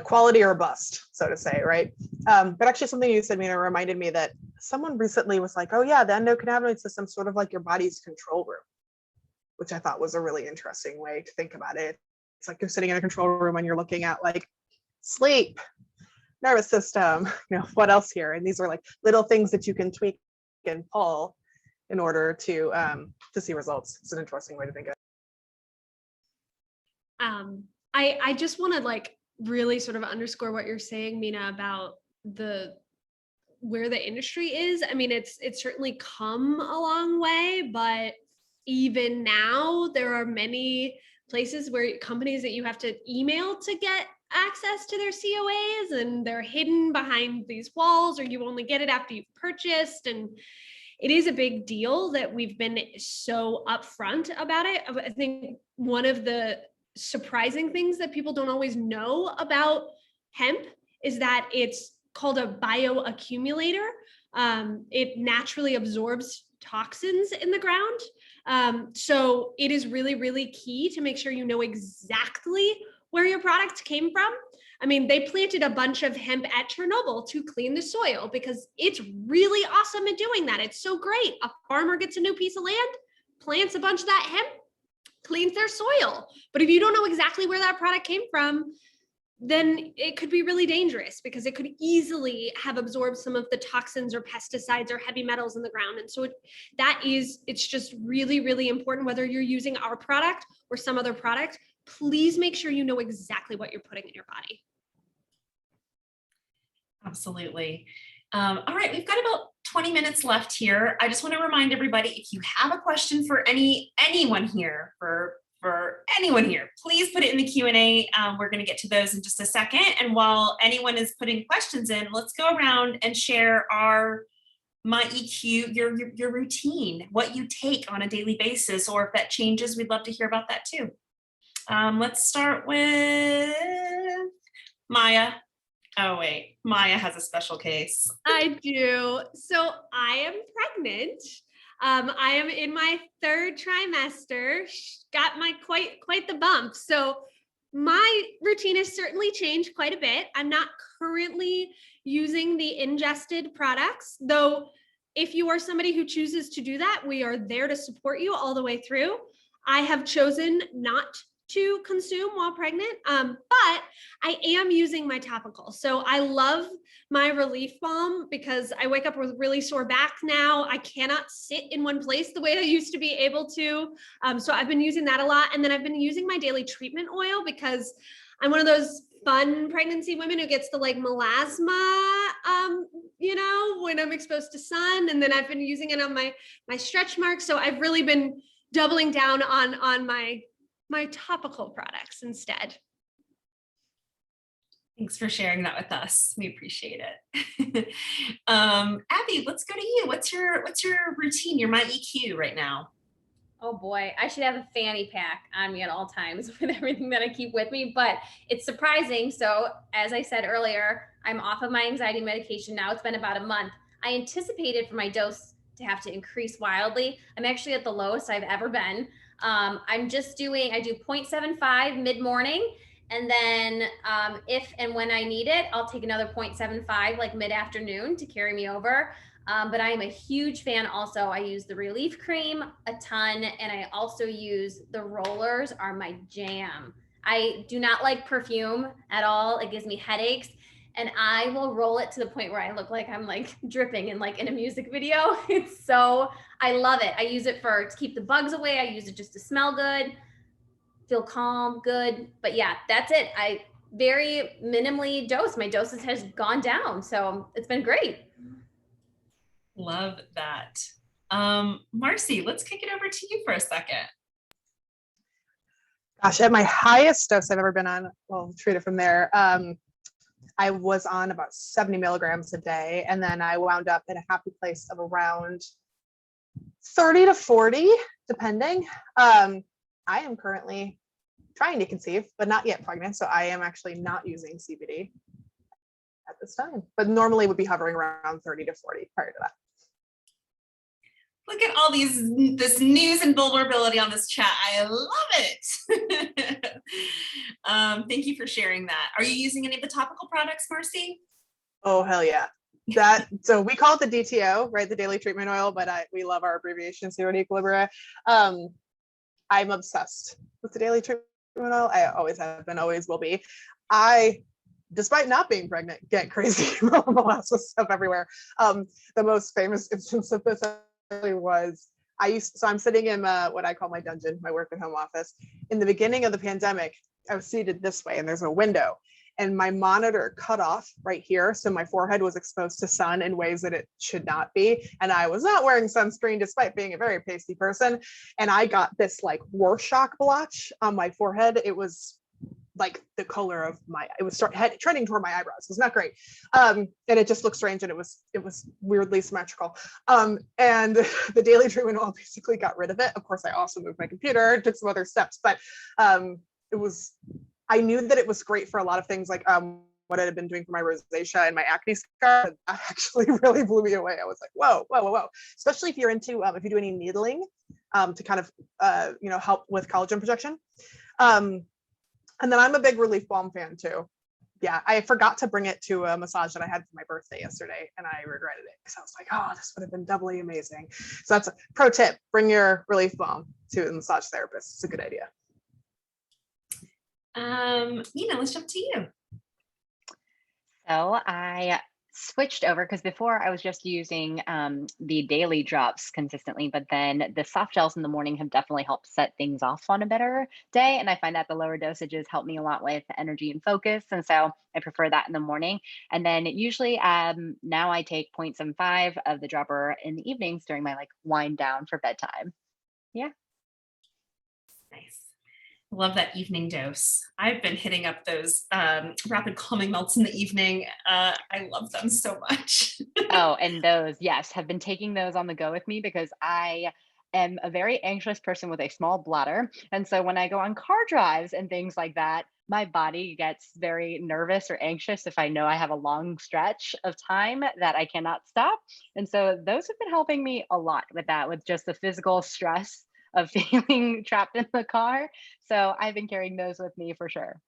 quality or bust, so to say, right? But actually something you said, Minna, reminded me that someone recently was like, oh yeah, the endocannabinoid system is sort of like your body's control room, which I thought was a really interesting way to think about it. It's like you're sitting in a control room and you're looking at like sleep, nervous system, what else here? And these are like little things that you can tweak and pull in order to see results. It's an interesting way to think of it. I just want to like really sort of underscore what you're saying, Minna, about where the industry is. I mean, it's certainly come a long way, but even now there are many places where companies that you have to email to get access to their COAs and they're hidden behind these walls, or you only get it after you've purchased. And it is a big deal that we've been so upfront about it. I think one of the surprising things that people don't always know about hemp is that it's called a bioaccumulator. It naturally absorbs toxins in the ground. So it is really, really key to make sure you know exactly where your product came from. I mean, they planted a bunch of hemp at Chernobyl to clean the soil because it's really awesome at doing that. It's so great. A farmer gets a new piece of land, plants a bunch of that hemp, cleans their soil. But if you don't know exactly where that product came from, then it could be really dangerous because it could easily have absorbed some of the toxins or pesticides or heavy metals in the ground. And so it's just really, really important, whether you're using our product or some other product, please make sure you know exactly what you're putting in your body. Absolutely. All right, we've got about 20 minutes left here. I just want to remind everybody, if you have a question for anyone here, for anyone here, please put it in the Q&A. We're going to get to those in just a second. And while anyone is putting questions in, let's go around and share my EQ, your routine, what you take on a daily basis, or if that changes, we'd love to hear about that too. Let's start with Maia. Oh wait, Maia has a special case. I do. So I am pregnant. I am in my 3rd trimester. Got my quite the bump. So my routine has certainly changed quite a bit. I'm not currently using the ingested products, though. If you are somebody who chooses to do that, we are there to support you all the way through. I have chosen not to consume while pregnant, but I am using my topical. So I love my relief balm because I wake up with really sore back now. I cannot sit in one place the way I used to be able to. So I've been using that a lot. And then I've been using my daily treatment oil because I'm one of those fun pregnancy women who gets the like melasma, when I'm exposed to sun. And then I've been using it on my stretch marks. So I've really been doubling down on my topical products instead. Thanks for sharing that with us. We appreciate it. Abby, let's go to you. What's your routine? You're my EQ right now. Oh boy, I should have a fanny pack on me at all times with everything that I keep with me, but it's surprising. So as I said earlier, I'm off of my anxiety medication now. It's been about a month. I anticipated for my dose to have to increase wildly. I'm actually at the lowest I've ever been. I do 0.75 mid-morning. And then if and when I need it, I'll take another 0.75 like mid-afternoon to carry me over. But I am a huge fan also. I use the relief cream a ton, and I also use the rollers are my jam. I do not like perfume at all. It gives me headaches. And I will roll it to the point where I look like I'm like dripping in a music video. I love it. I use it to keep the bugs away. I use it just to smell good, feel calm, good. But yeah, that's it. I very minimally dose. My dosage has gone down. So it's been great. Love that. Marcy, let's kick it over to you for a second. Gosh, at my highest dose I've ever been on, well, treat it from there. I was on about 70 milligrams a day, and then I wound up in a happy place of around 30 to 40, depending. I am currently trying to conceive, but not yet pregnant, so I am actually not using CBD at this time, but normally would be hovering around 30 to 40 prior to that. Look at all this news and vulnerability on this chat. I love it. Thank you for sharing that. Are you using any of the topical products, Marcy? Oh, hell yeah. So we call it the DTO, right? The daily treatment oil, but we love our abbreviations here at Equilibria. I'm obsessed with the daily treatment oil. I always have been, always will be. I, despite not being pregnant, get crazy molasses stuff everywhere. The most famous instance of this was I'm sitting in what I call my dungeon, my work at home office. In the beginning of the pandemic, I was seated this way and there's a window, and my monitor cut off right here. So my forehead was exposed to sun in ways that it should not be. And I was not wearing sunscreen despite being a very pasty person. And I got this like Rorschach blotch on my forehead. It was like the color of it was trending toward my eyebrows. It was not great. And it just looked strange, and it was weirdly symmetrical. And the daily treatment oil basically got rid of it. Of course, I also moved my computer, took some other steps, but I knew that it was great for a lot of things, like what I had been doing for my rosacea and my acne scar. That actually really blew me away. I was like, whoa, whoa, whoa, whoa. Especially if you're into, if you do any needling to kind of, help with collagen production. And then I'm a big Relief Balm fan too. Yeah, I forgot to bring it to a massage that I had for my birthday yesterday, and I regretted it because I was like, oh, this would have been doubly amazing. So that's a pro tip: bring your Relief Balm to a massage therapist. It's a good idea. Minna, let's jump to you. So I switched over because before I was just using the daily drops consistently, but then the soft gels in the morning have definitely helped set things off on a better day. And I find that the lower dosages help me a lot with energy and focus. And so I prefer that in the morning. And then usually now I take 0.75 of the dropper in the evenings during my wind down for bedtime. Yeah. Nice. Love that evening dose. I've been hitting up those rapid calming melts in the evening. I love them so much. Oh, and those, yes, have been taking those on the go with me because I am a very anxious person with a small bladder. And so when I go on car drives and things like that, my body gets very nervous or anxious if I know I have a long stretch of time that I cannot stop. And so those have been helping me a lot with that, with just the physical stress of feeling trapped in the car. So I've been carrying those with me for sure.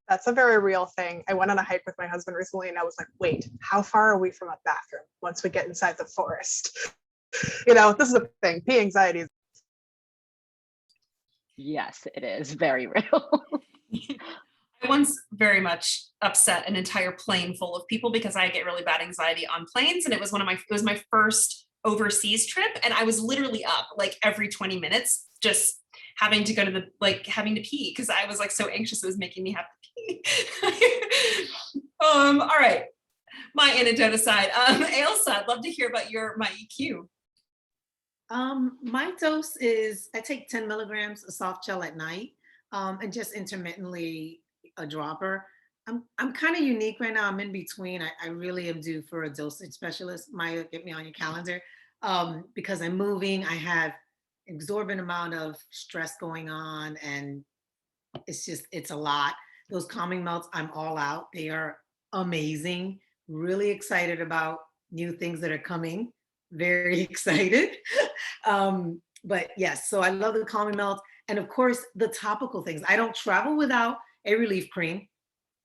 That's a very real thing. I went on a hike with my husband recently, and I was like, wait, how far are we from a bathroom once we get inside the forest? This is a thing. Pee anxiety is. Yes, it is very real. I once very much upset an entire plane full of people because I get really bad anxiety on planes. And it was my first overseas trip, and I was literally up every 20 minutes just having to go to having to pee because I was so anxious it was making me have to pee. All right, my anecdote aside, Ailsa, I'd love to hear about my EQ. My dose is, I take 10 milligrams of soft gel at night, and just intermittently a dropper. I'm kind of unique right now. I'm in between. I really am due for a dosage specialist. Maia, get me on your calendar, because I'm moving. I have exorbitant amount of stress going on, and it's a lot. Those calming melts, I'm all out. They are amazing. Really excited about new things that are coming. Very excited. But yes, so I love the calming melts. And of course, the topical things. I don't travel without a relief cream.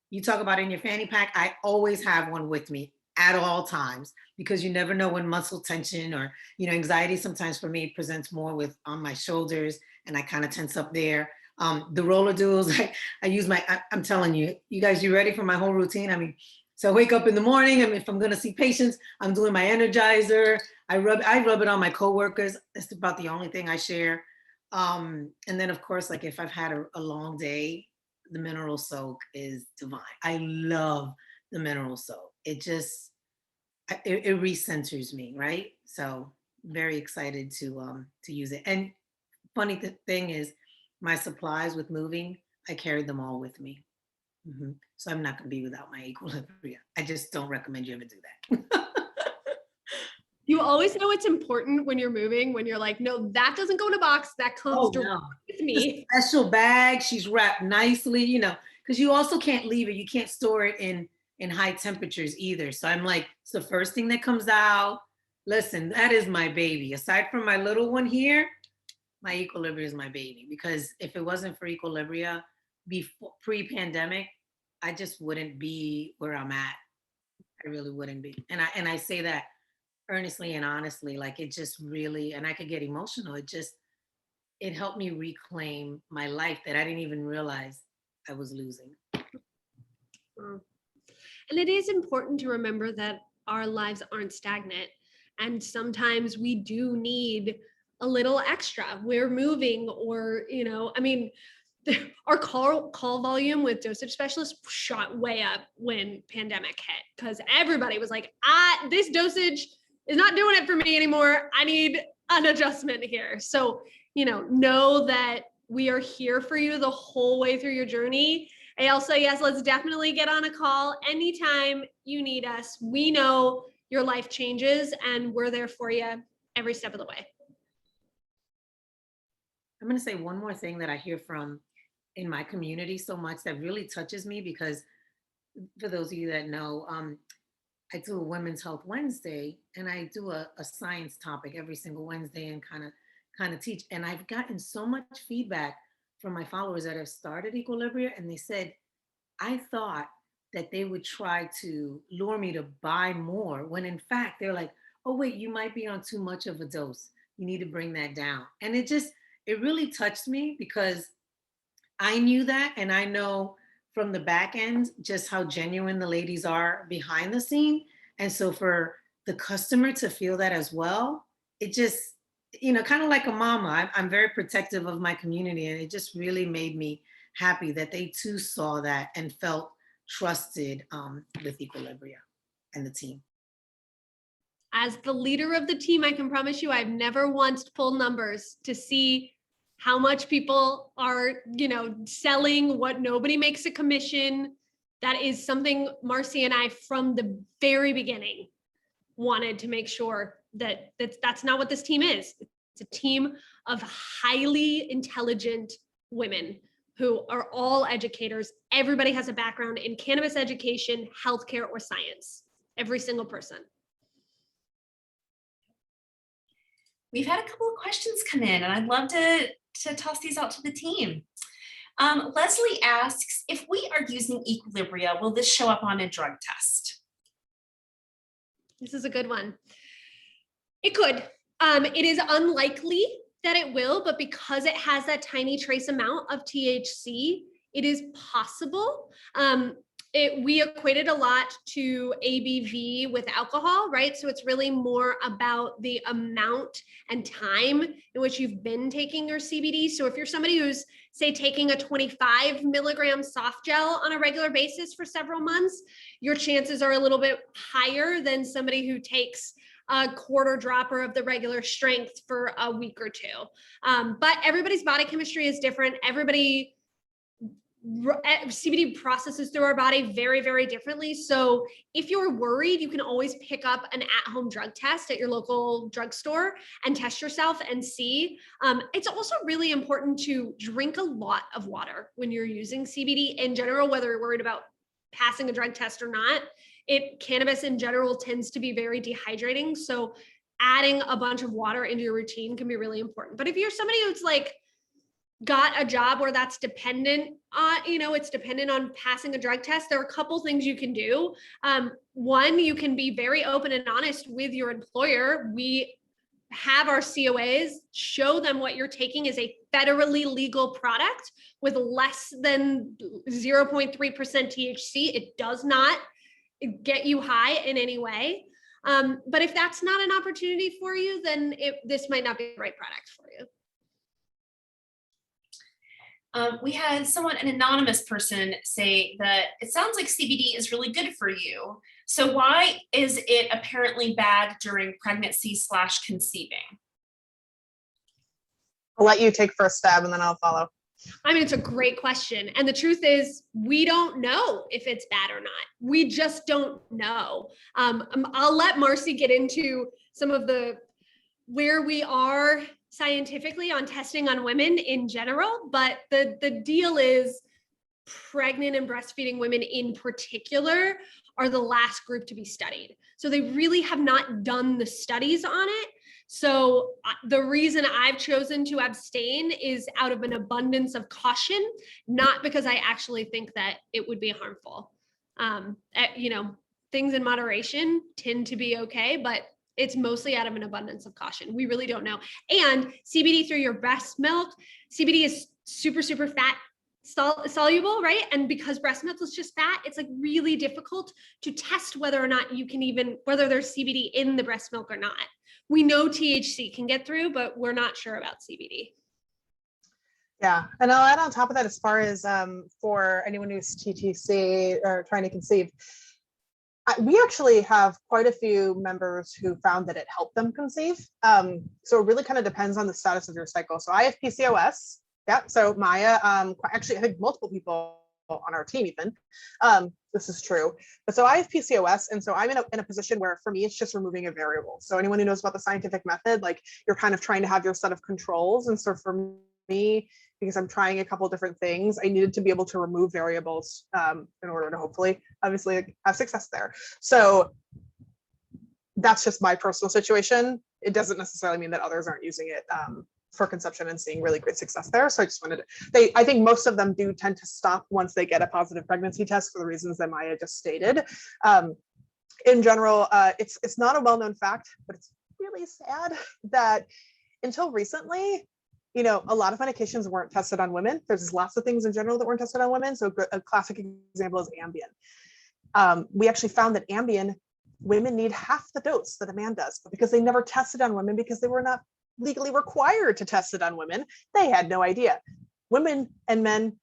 You talk about in your fanny pack, I always have one with me at all times, because you never know when muscle tension or, anxiety sometimes for me presents more on my shoulders, and I kind of tense up there. The roller duels, I use I'm telling you, you guys, you ready for my whole routine? So I wake up in the morning, if I'm gonna see patients, I'm doing my Energizer. I rub it on my coworkers. That's about the only thing I share. And then of course, if I've had a long day, the mineral soak is divine. I love the mineral soak. It recenters me, right? So very excited to use it. And funny thing is, my supplies with moving, I carry them all with me. Mm-hmm. So I'm not going to be without my Equilibria. I just don't recommend you ever do that. You always know it's important when you're moving, when you're like, no, that doesn't go in a box. That comes directly with me. The special bag, she's wrapped nicely, because you also can't leave it. You can't store it in high temperatures either. So I'm like, it's the first thing that comes out. Listen, that is my baby. Aside from my little one here, my Equilibria is my baby, because if it wasn't for Equilibria pre-pandemic, I just wouldn't be where I'm at. I really wouldn't be. And I say that earnestly and honestly, it just really, and I could get emotional. It helped me reclaim my life that I didn't even realize I was losing. And it is important to remember that our lives aren't stagnant. And sometimes we do need a little extra. We're moving, or, our call volume with dosage specialists shot way up when pandemic hit, because everybody was like, this dosage is not doing it for me anymore. I need an adjustment here. So, know that We are here for you the whole way through your journey. Ailsa, yes, let's definitely get on a call anytime you need us. We know your life changes and we're there for you every step of the way. I'm going to say one more thing that I hear from in my community so much that really touches me, because for those of you that know, I do a Women's Health Wednesday, and I do a science topic every single Wednesday and kind of teach. And I've gotten so much feedback from my followers that have started Equilibria, and they said, I thought that they would try to lure me to buy more, when in fact they're like, oh wait, you might be on too much of a dose. You need to bring that down. And it really touched me, because I knew that, and I know from the back end just how genuine the ladies are behind the scene. And so for the customer to feel that as well, it just, kind of like a mama, I'm very protective of my community, and it just really made me happy that they too saw that and felt trusted with Equilibria and the team. As the leader of the team, I can promise you I've never once pulled numbers to see how much people are, selling, what nobody makes a commission. That is something Marcy and I, from the very beginning, wanted to make sure that that's not what this team is. It's a team of highly intelligent women who are all educators. Everybody has a background in cannabis education, healthcare, or science. Every single person. We've had a couple of questions come in, and I'd love to toss these out to the team. Leslie asks, if we are using Equilibria, will this show up on a drug test? This is a good one. It could. It is unlikely that it will, but because it has that tiny trace amount of THC, it is possible. We equate it a lot to ABV with alcohol, right? So it's really more about the amount and time in which you've been taking your CBD. So if you're somebody who's, say, taking a 25 milligram soft gel on a regular basis for several months, your chances are a little bit higher than somebody who takes a quarter dropper of the regular strength for a week or two. But everybody's body chemistry is different. CBD processes through our body very, very differently. So if you're worried, you can always pick up an at-home drug test at your local drugstore and test yourself and see. It's also really important to drink a lot of water when you're using CBD in general, whether you're worried about passing a drug test or not. Cannabis in general tends to be very dehydrating. So adding a bunch of water into your routine can be really important. But if you're somebody who's like, got a job where that's dependent on, it's dependent on passing a drug test, there are a couple things you can do. One, you can be very open and honest with your employer. We have our COAs, show them what you're taking is a federally legal product with less than 0.3% THC. It does not get you high in any way. But if that's not an opportunity for you, then this might not be the right product for you. We had an anonymous person say that it sounds like CBD is really good for you. So why is it apparently bad during pregnancy/conceiving? I'll let you take first stab and then I'll follow. I mean, it's a great question. And the truth is, we don't know if it's bad or not. We just don't know. I'll let Marcy get into some of where we are scientifically on testing on women in general, but the deal is pregnant and breastfeeding women in particular are the last group to be studied. So they really have not done the studies on it. So the reason I've chosen to abstain is out of an abundance of caution, not because I actually think that it would be harmful. Things in moderation tend to be okay, but it's mostly out of an abundance of caution. We really don't know. And CBD through your breast milk, CBD is super, super fat soluble, right? And because breast milk is just fat, it's like really difficult to test whether or not whether there's CBD in the breast milk or not. We know THC can get through, but we're not sure about CBD. Yeah, and I'll add on top of that, as far as for anyone who's TTC or trying to conceive, we actually have quite a few members who found that it helped them conceive. So it really kind of depends on the status of your cycle. So I have PCOS, Yeah, so Maia, actually, I think multiple people on our team even, this is true. But so I have PCOS, and so I'm in a position where for me, it's just removing a variable. So anyone who knows about the scientific method, like you're kind of trying to have your set of controls. And so for me, because I'm trying a couple different things, I needed to be able to remove variables in order to hopefully, obviously, have success there. So that's just my personal situation. It doesn't necessarily mean that others aren't using it for conception and seeing really great success there. So I just wanted to, I think most of them do tend to stop once they get a positive pregnancy test for the reasons that Maia just stated. In general, it's not a well-known fact, but it's really sad that until recently, you know, a lot of medications weren't tested on women. There's lots of things in general that weren't tested on women. So a classic example is Ambien. We actually found that Ambien, women need half the dose that a man does, but because they never tested on women because they were not legally required to test it on women, they had no idea. Women and men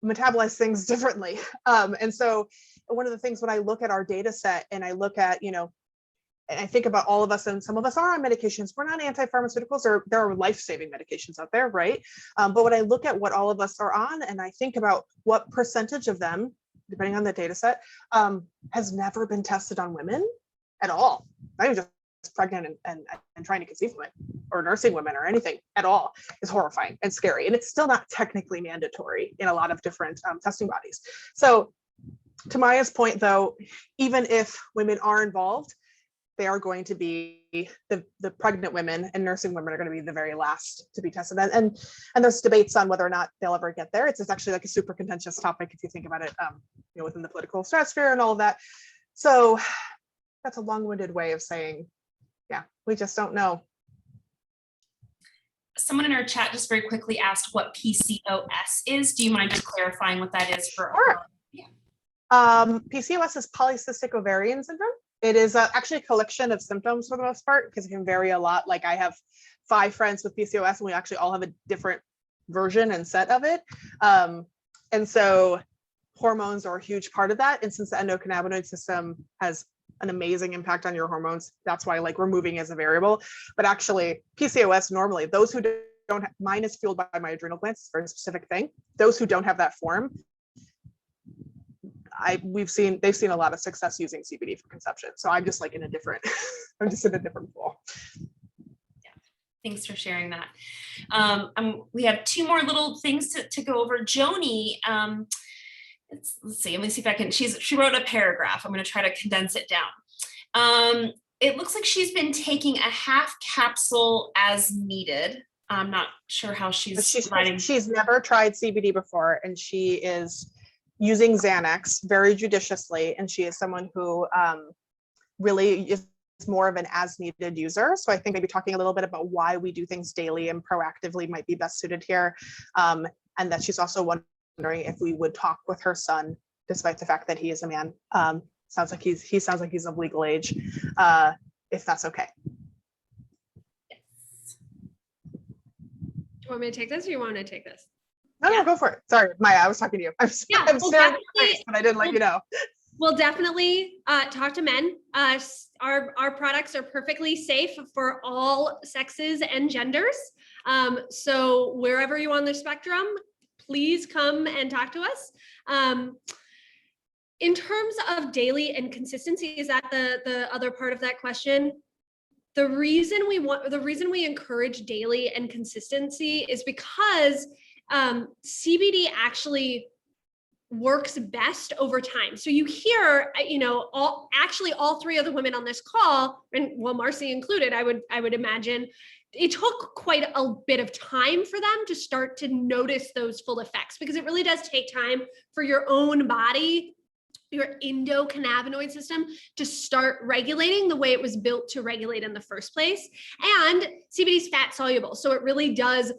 metabolize things differently. And so one of the things when I look at our data set and I look at, you know, and I think about all of us, and some of us are on medications. We're not anti-pharmaceuticals, or there are life-saving medications out there, right? But when I look at what all of us are on, and I think about what percentage of them, depending on the data set, has never been tested on women at all. Not even just pregnant and trying to conceive women or nursing women or anything at all, is horrifying and scary. And it's still not technically mandatory in a lot of different testing bodies. So to Maia's point, though, even if women are involved, they are going to be the pregnant women, and nursing women are going to be the very last to be tested. And there's debates on whether or not they'll ever get there. It's actually like a super contentious topic if you think about it, you know, within the political stratosphere and all of that. So that's a long-winded way of saying, yeah, we just don't know. Someone in our chat just very quickly asked what PCOS is. Do you mind just clarifying what that is for? Sure. Yeah. PCOS is Polycystic Ovarian Syndrome. It is actually a collection of symptoms for the most part, because it can vary a lot. Like I have 5 friends with PCOS, and we actually all have a different version and set of it. And so hormones are a huge part of that. And since the endocannabinoid system has an amazing impact on your hormones, that's why like removing is a variable. But actually PCOS, normally those who don't have, mine is fueled by my adrenal glands, it's a very specific thing. Those who don't have that form, they've seen a lot of success using CBD for conception. So I'm just like in a different, I'm just in a different pool. Yeah, thanks for sharing that. We have 2 more little things to go over. Joni, let's see, let me see if I can, she wrote a paragraph. I'm going to try to condense it down. It looks like she's been taking a half capsule as needed. I'm not sure how she's writing. She's never tried CBD before, and she is using Xanax very judiciously, and she is someone who really is more of an as needed user. So I think maybe talking a little bit about why we do things daily and proactively might be best suited here, and that she's also wondering if we would talk with her son, despite the fact that he is a man. Sounds like he sounds like he's of legal age, if that's okay. Yes. Do you want me to take this, or you want to take this? No, go for it. Sorry, Maia, I was talking to you. I'm staring at your face, but I didn't let you know. We'll definitely talk to men. Our products are perfectly safe for all sexes and genders. So wherever you're on the spectrum, please come and talk to us. In terms of daily and consistency, is that the other part of that question? The reason we encourage daily and consistency is because CBD actually works best over time. So you hear, you know, all 3 of the women on this call, and well, Marcy included, I would imagine, it took quite a bit of time for them to start to notice those full effects, because it really does take time for your own body, your endocannabinoid system, to start regulating the way it was built to regulate in the first place. And CBD is fat soluble, so it really does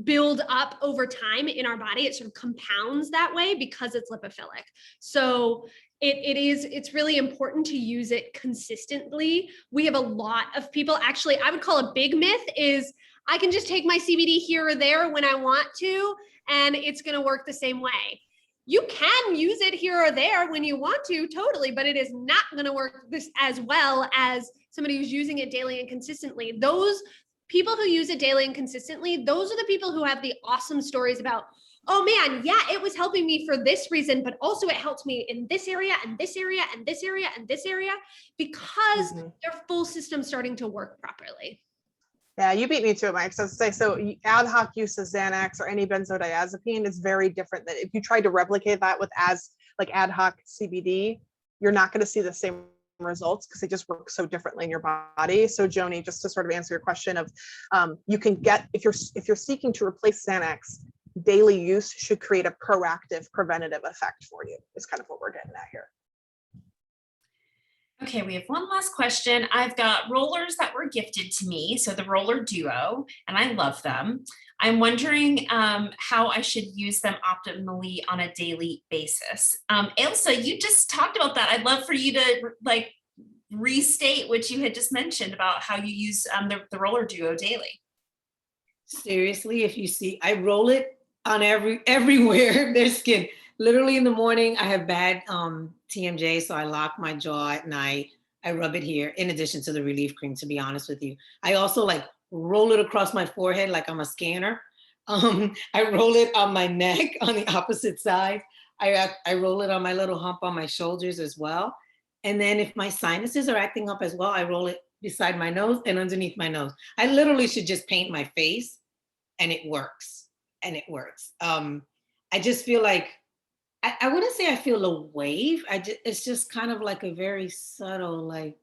build up over time in our body. It sort of compounds that way because it's lipophilic. So it's really important to use it consistently. We have a lot of people, actually, I would call a big myth is I can just take my CBD here or there when I want to, and it's going to work the same way. You can use it here or there when you want to, totally, but it is not going to work this as well as somebody who's using it daily and consistently. Those people who use it daily and consistently, those are the people who have the awesome stories about, oh man, yeah, it was helping me for this reason, but also it helped me in this area and this area and this area and this area, because their full system's starting to work properly. Yeah, you beat me to it, Mike. So say, so ad hoc use of Xanax or any benzodiazepine is very different than if you tried to replicate that with like ad hoc CBD, you're not going to see the same results because they just work so differently in your body. So Joni, just to sort of answer your question of, you can get, if you're seeking to replace Xanax, daily use should create a proactive preventative effect for you, is kind of what we're getting at here. Okay, we have one last question. I've got rollers that were gifted to me, so the roller duo, and I love them. I'm wondering how I should use them optimally on a daily basis. Ailsa, you just talked about that. I'd love for you to like restate what you had just mentioned about how you use the roller duo daily. Seriously, if you see, I roll it on everywhere there's skin. Literally in the morning, I have bad TMJ, so I lock my jaw at night. I rub it here, in addition to the relief cream, to be honest with you. I also like roll it across my forehead like I'm a scanner. I roll it on my neck on the opposite side. I roll it on my little hump on my shoulders as well. And then if my sinuses are acting up as well, I roll it beside my nose and underneath my nose. I literally should just paint my face and it works. And it works. I just feel like, I wouldn't say I feel a wave. It's just kind of like a very subtle, like,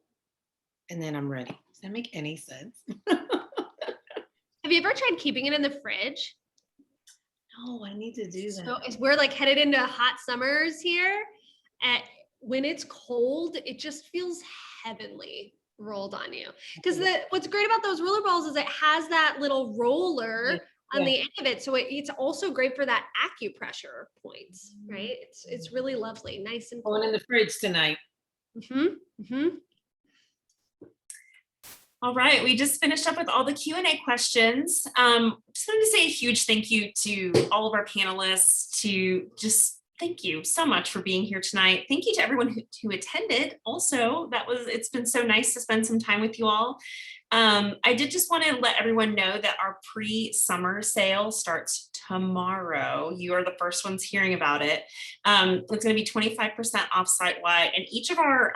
and then I'm ready. Does that make any sense? Have you ever tried keeping it in the fridge? No, I need to do that. So we're like headed into hot summers here. And when it's cold, it just feels heavenly rolled on you. Because what's great about those roller balls is it has that little roller on the end of it. So it's also great for that acupressure points, right? It's really lovely, nice and cool. Going in the fridge tonight. All right, we just finished up with all the Q&A questions. Just wanted to say a huge thank you to all of our panelists, thank you so much for being here tonight. Thank you to everyone who attended. Also, it's been so nice to spend some time with you all. I did just want to let everyone know that our pre-summer sale starts tomorrow. You are the first ones hearing about it. It's going to be 25% off site-wide, and each of our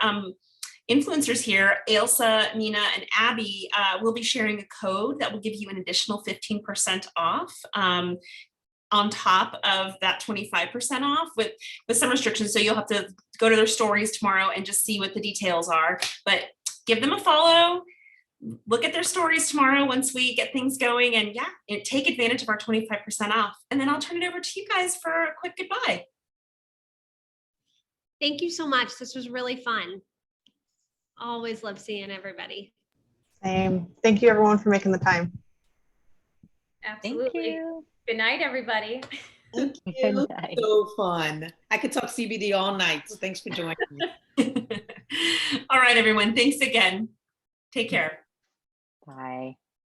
influencers here, Ailsa, Minna, and Abby, will be sharing a code that will give you an additional 15% off. On top of that 25% off with some restrictions. So you'll have to go to their stories tomorrow and just see what the details are, but give them a follow, look at their stories tomorrow once we get things going, and take advantage of our 25% off. And then I'll turn it over to you guys for a quick goodbye. Thank you so much. This was really fun. Always love seeing everybody. Same. Thank you everyone for making the time. Absolutely. Thank you. Good night, everybody. Thank you. Good night. So fun. I could talk CBD all night. So thanks for joining me. All right, everyone. Thanks again. Take care. Bye.